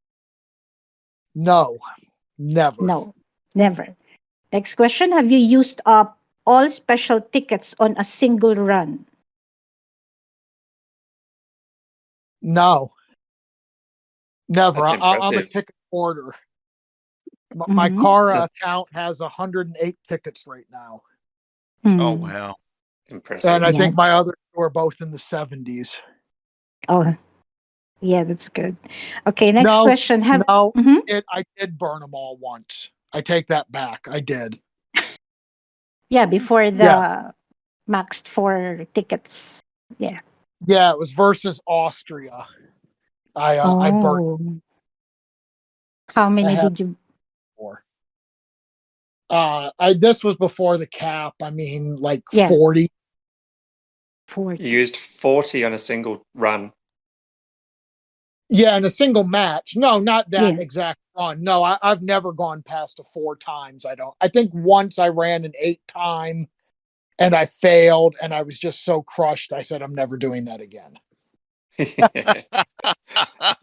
No. Never. No, never. Next question. Have you used up all special tickets on a single run? No. Never. That's I'm a impressive. ticket hoarder. My Kara account has 108 tickets right now. Oh wow. Impressive. And I think my other two are both in the 70s. Oh, yeah, that's good. Okay, next question. I did burn them all once. I take that back. I did. Yeah, before the maxed for tickets. Yeah. Yeah, it was versus Austria. I burned. How many did you? 4. This was before the cap. I mean, like 40. 40. You used 40 on a single run. Yeah, in a single match. No, not that exact run. No, I've never gone past a 4 times. I think once I ran an 8 time and I failed and I was just so crushed. I said, I'm never doing that again.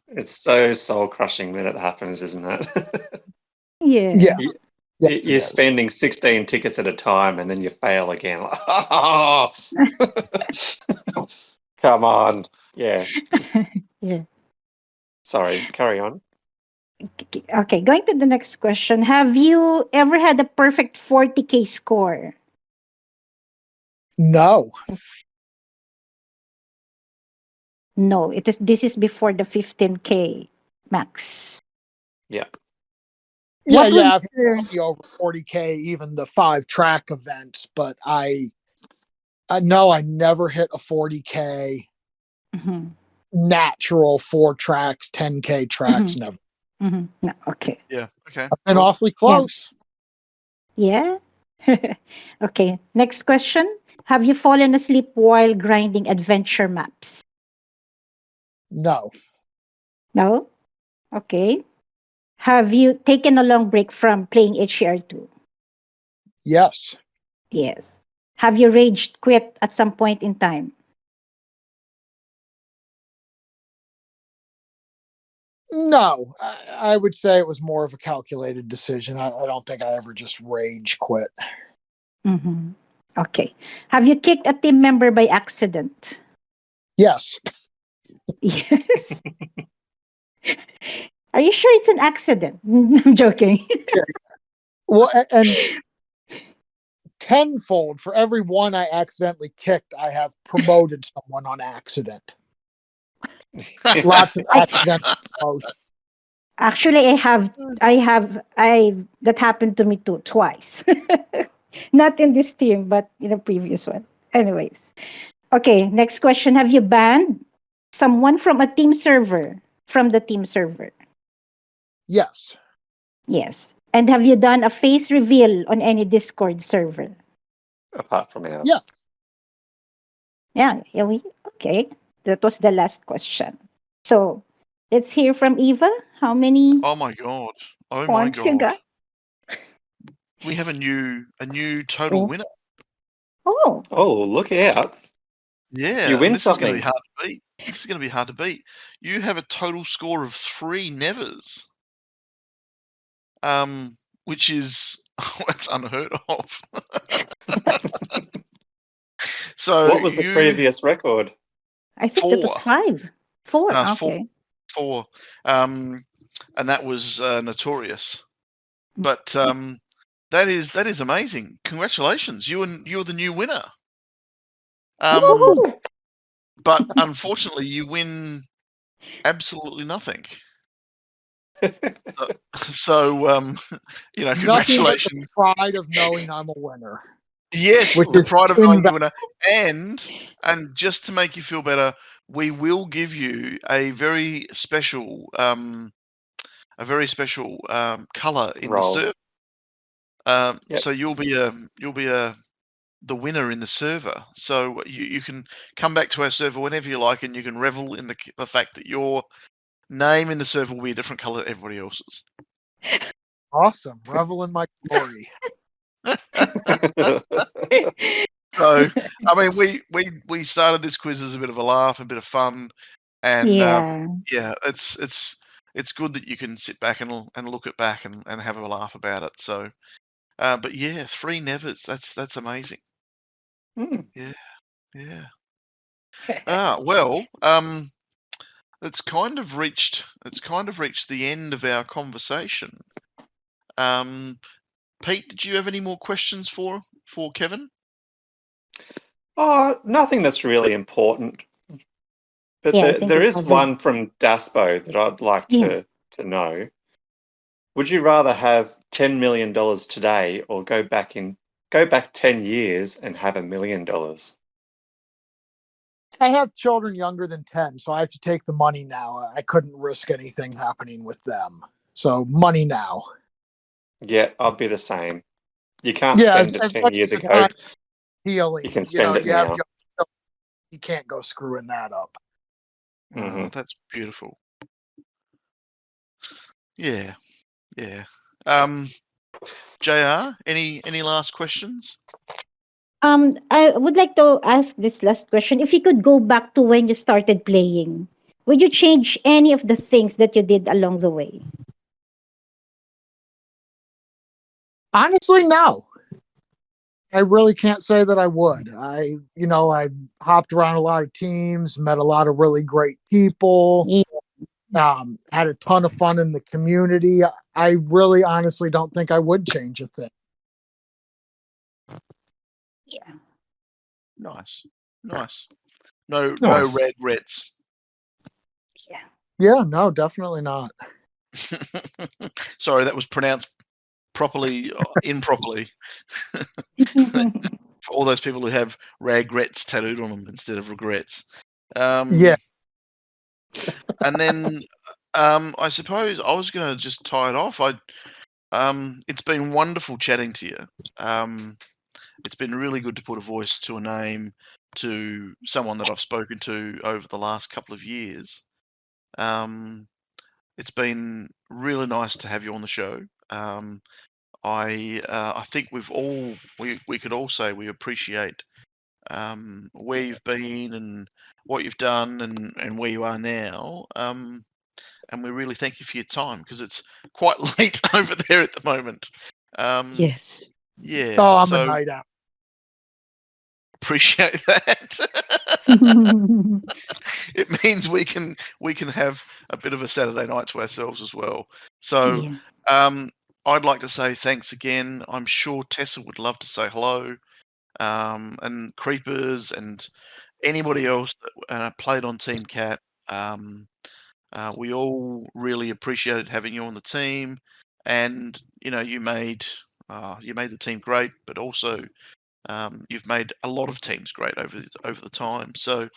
It's so soul crushing when it happens, isn't it? Yeah. You're spending 16 tickets at a time and then you fail again. Oh! Come on. Yeah. Yeah. Sorry, carry on. Okay, going to the next question. Have you ever had a perfect 40K score? No. No, this is before the 15K max. Yeah. I've had over 40K, even the 5 track events, but I never hit a 40K natural 4 tracks, 10K tracks, never. No, okay. Yeah, okay. I've been awfully close. Yeah. Okay, next question. Have you fallen asleep while grinding adventure maps? No. No? Okay. Have you taken a long break from playing HCR2? Yes. Yes. Have you raged quit at some point in time? No, I would say it was more of a calculated decision. I don't think I ever just rage quit. Mm-hmm. Okay. Have you kicked a team member by accident? Yes. Yes. Are you sure it's an accident? I'm joking. Well, and tenfold for every one I accidentally kicked, I have promoted someone on accident. Lots of accidental promotion. Actually, that happened to me too, twice. Not in this team, but in a previous one. Anyways. Okay, next question. Have you banned someone from a team server, from the team server? Yes. Yes. And have you done a face reveal on any Discord server? Apart from ours. Yeah. Okay. That was the last question. So let's hear from Eva. How many Oh my god! Oh my points you god! got? We have a new total winner. Oh. Oh, look out. Yeah, You win this is going to something. be hard to beat. This is going to be hard to beat. You have a total score of 3 nevers, which is that's unheard of. So What was the previous record? I think that was 5. 4. No, Okay. 4. And that was Notorious. But that is amazing. Congratulations. You're the new winner. Woohoo! But unfortunately, you win absolutely nothing. So Nothing but congratulations. the pride of knowing I'm a winner. Yes, Which the is pride of knowing you're a winner. And just to make you feel better, we will give you a very special color in Roll. the server. Yep. So you'll be the winner in the server. So you can come back to our server whenever you like, and you can revel in the fact that your name in the server will be a different color to everybody else's. Awesome. Revel in my glory. So, I mean, we started this quiz as a bit of a laugh, a bit of fun, and Yeah. it's good that you can sit back and look it back and have a laugh about it. So, but yeah, 3 nevers. That's amazing. Yeah. Well, it's kind of reached the end of our conversation. Pete, did you have any more questions for Kevin? Oh, nothing that's really important. But there is one from Daspo that I'd like to know. Would you rather have $10 million today or go back 10 years and have $1 million? I have children younger than 10, so I have to take the money now. I couldn't risk anything happening with them. So money now. Yeah, I'd be the same. You can't spend it 10 years ago. Healing. You can spend it now. You can't go screwing that up. Oh, that's beautiful. Yeah. JR, any last questions? I would like to ask this last question. If you could go back to when you started playing, would you change any of the things that you did along the way? Honestly, no. I really can't say that I would. I hopped around a lot of teams, met a lot of really great people. Yeah. Had a ton of fun in the community. I really honestly don't think I would change a thing. Yeah. Nice. No regrets. Yeah, no, definitely not. Sorry, that was pronounced properly, improperly. For all those people who have regrets tattooed on them instead of regrets. Yeah. And then I suppose I was going to just tie it off. It's been wonderful chatting to you. It's been really good to put a voice to a name to someone that I've spoken to over the last couple of years. It's been really nice to have you on the show. I think we could all say we appreciate where you've been and what you've done and where you are now. and we really thank you for your time because it's quite late over there at the moment. Yes. Yeah. Oh, I'm a so night out. appreciate that. It means we can have a bit of a Saturday night to ourselves as well. So Yeah. I'd like to say thanks again. I'm sure Tessa would love to say hello, and Creepers and anybody else that played on Team Cat. We all really appreciated having you on the team, and you made the team great, but also you've made a lot of teams great over the time. So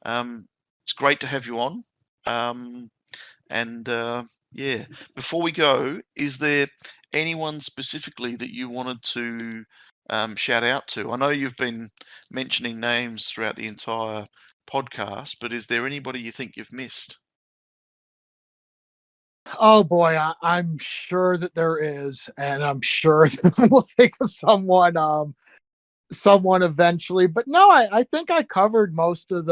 it's great to have you on. And yeah, before we go, is there anyone specifically that you wanted to shout out to? I know you've been mentioning names throughout the entire podcast, but is there anybody you think you've missed? Oh boy, I'm sure that there is, and I'm sure that I will think of someone eventually. But no, I think I covered most of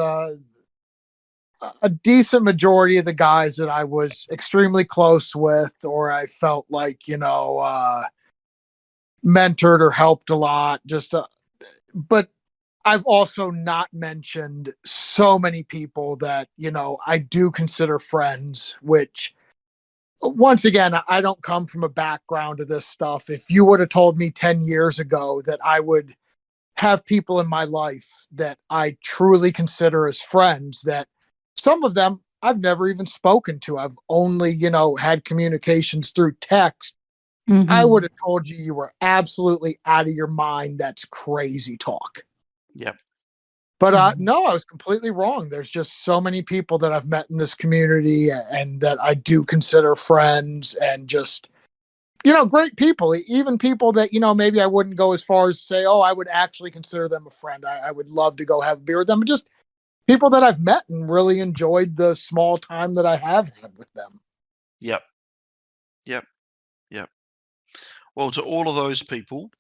a decent majority of the guys that I was extremely close with, or I felt like mentored or helped a lot. But I've also not mentioned so many people that I do consider friends, which once again, I don't come from a background of this stuff. If you would have told me 10 years ago that I would have people in my life that I truly consider as friends, that some of them I've never even spoken to, I've only, had communications through text, I would have told you were absolutely out of your mind. That's crazy talk. Yep. But no, I was completely wrong. There's just so many people that I've met in this community and that I do consider friends, and just, great people, even people that, maybe I wouldn't go as far as say, oh, I would actually consider them a friend. I would love to go have a beer with them, but just people that I've met and really enjoyed the small time that I have had with them. Yep. Yep. Yep. Well, to all of those people,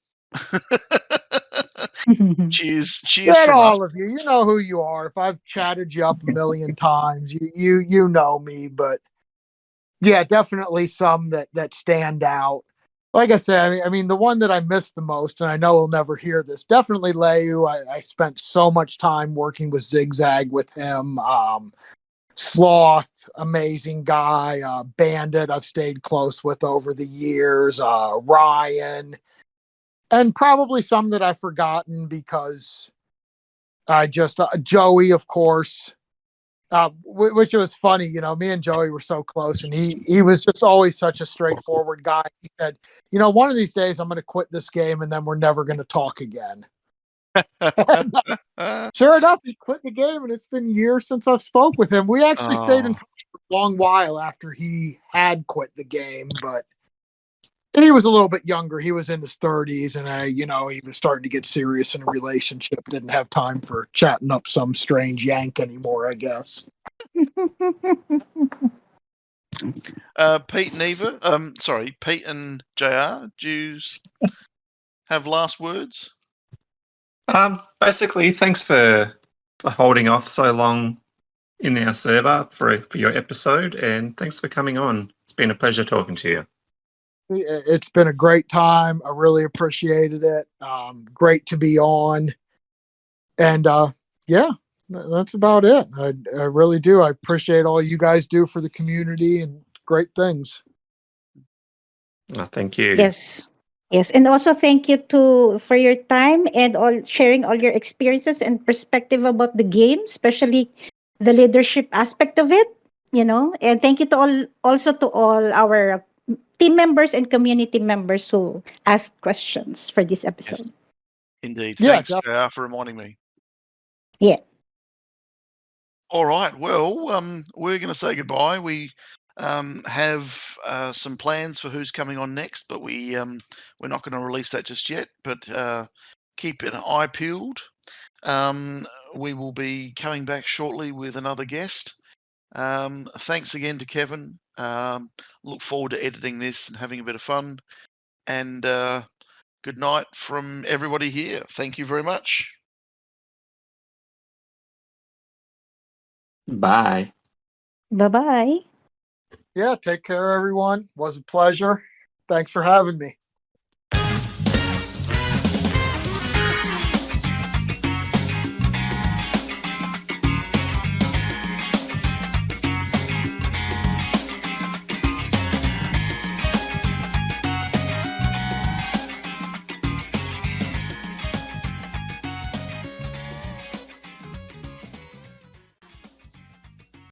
cheers And from us. all of you know who you are. If I've chatted you up a million times, you know me. But yeah, definitely some that stand out. Like I said, I mean, the one that I missed the most, and I know he'll never hear this, definitely Leu. I spent so much time working with Zig Zag with him. Sloth, amazing guy. Bandit, I've stayed close with over the years. Ryan, and probably some that I've forgotten because I just Joey, of course. Which was funny, me and Joey were so close, and he was just always such a straightforward guy. He said, one of these days I'm going to quit this game, and then we're never going to talk again. Sure enough, he quit the game, and it's been years since I've spoke with him. We actually stayed in touch for a long while after he had quit the game, but he was a little bit younger. He was in his 30s, and he was starting to get serious in a relationship. Didn't have time for chatting up some strange yank anymore, I guess. Pete and Eva, Pete and JR, do you have last words? Basically, thanks for holding off so long in our server for your episode, and thanks for coming on. It's been a pleasure talking to you. It's been a great time. I really appreciated it. Great to be on. And yeah, that's about it. I really do. I appreciate all you guys do for the community, and great things. Oh, thank you. Yes. Yes. And also thank you for your time and all sharing all your experiences and perspective about the game, especially the leadership aspect of it, And thank you to all our team members and community members who asked questions for this episode. Yes. Indeed. Yeah, Thanks, JR, for reminding me. Yeah. All right. Well, we're going to say goodbye. We have some plans for who's coming on next, but we're not going to release that just yet. But keep an eye peeled. We will be coming back shortly with another guest. Thanks again to Kevin. Look forward to editing this and having a bit of fun. And good night from everybody here. Thank you very much. Bye. Bye-bye. Yeah, take care, everyone. Was a pleasure. Thanks for having me.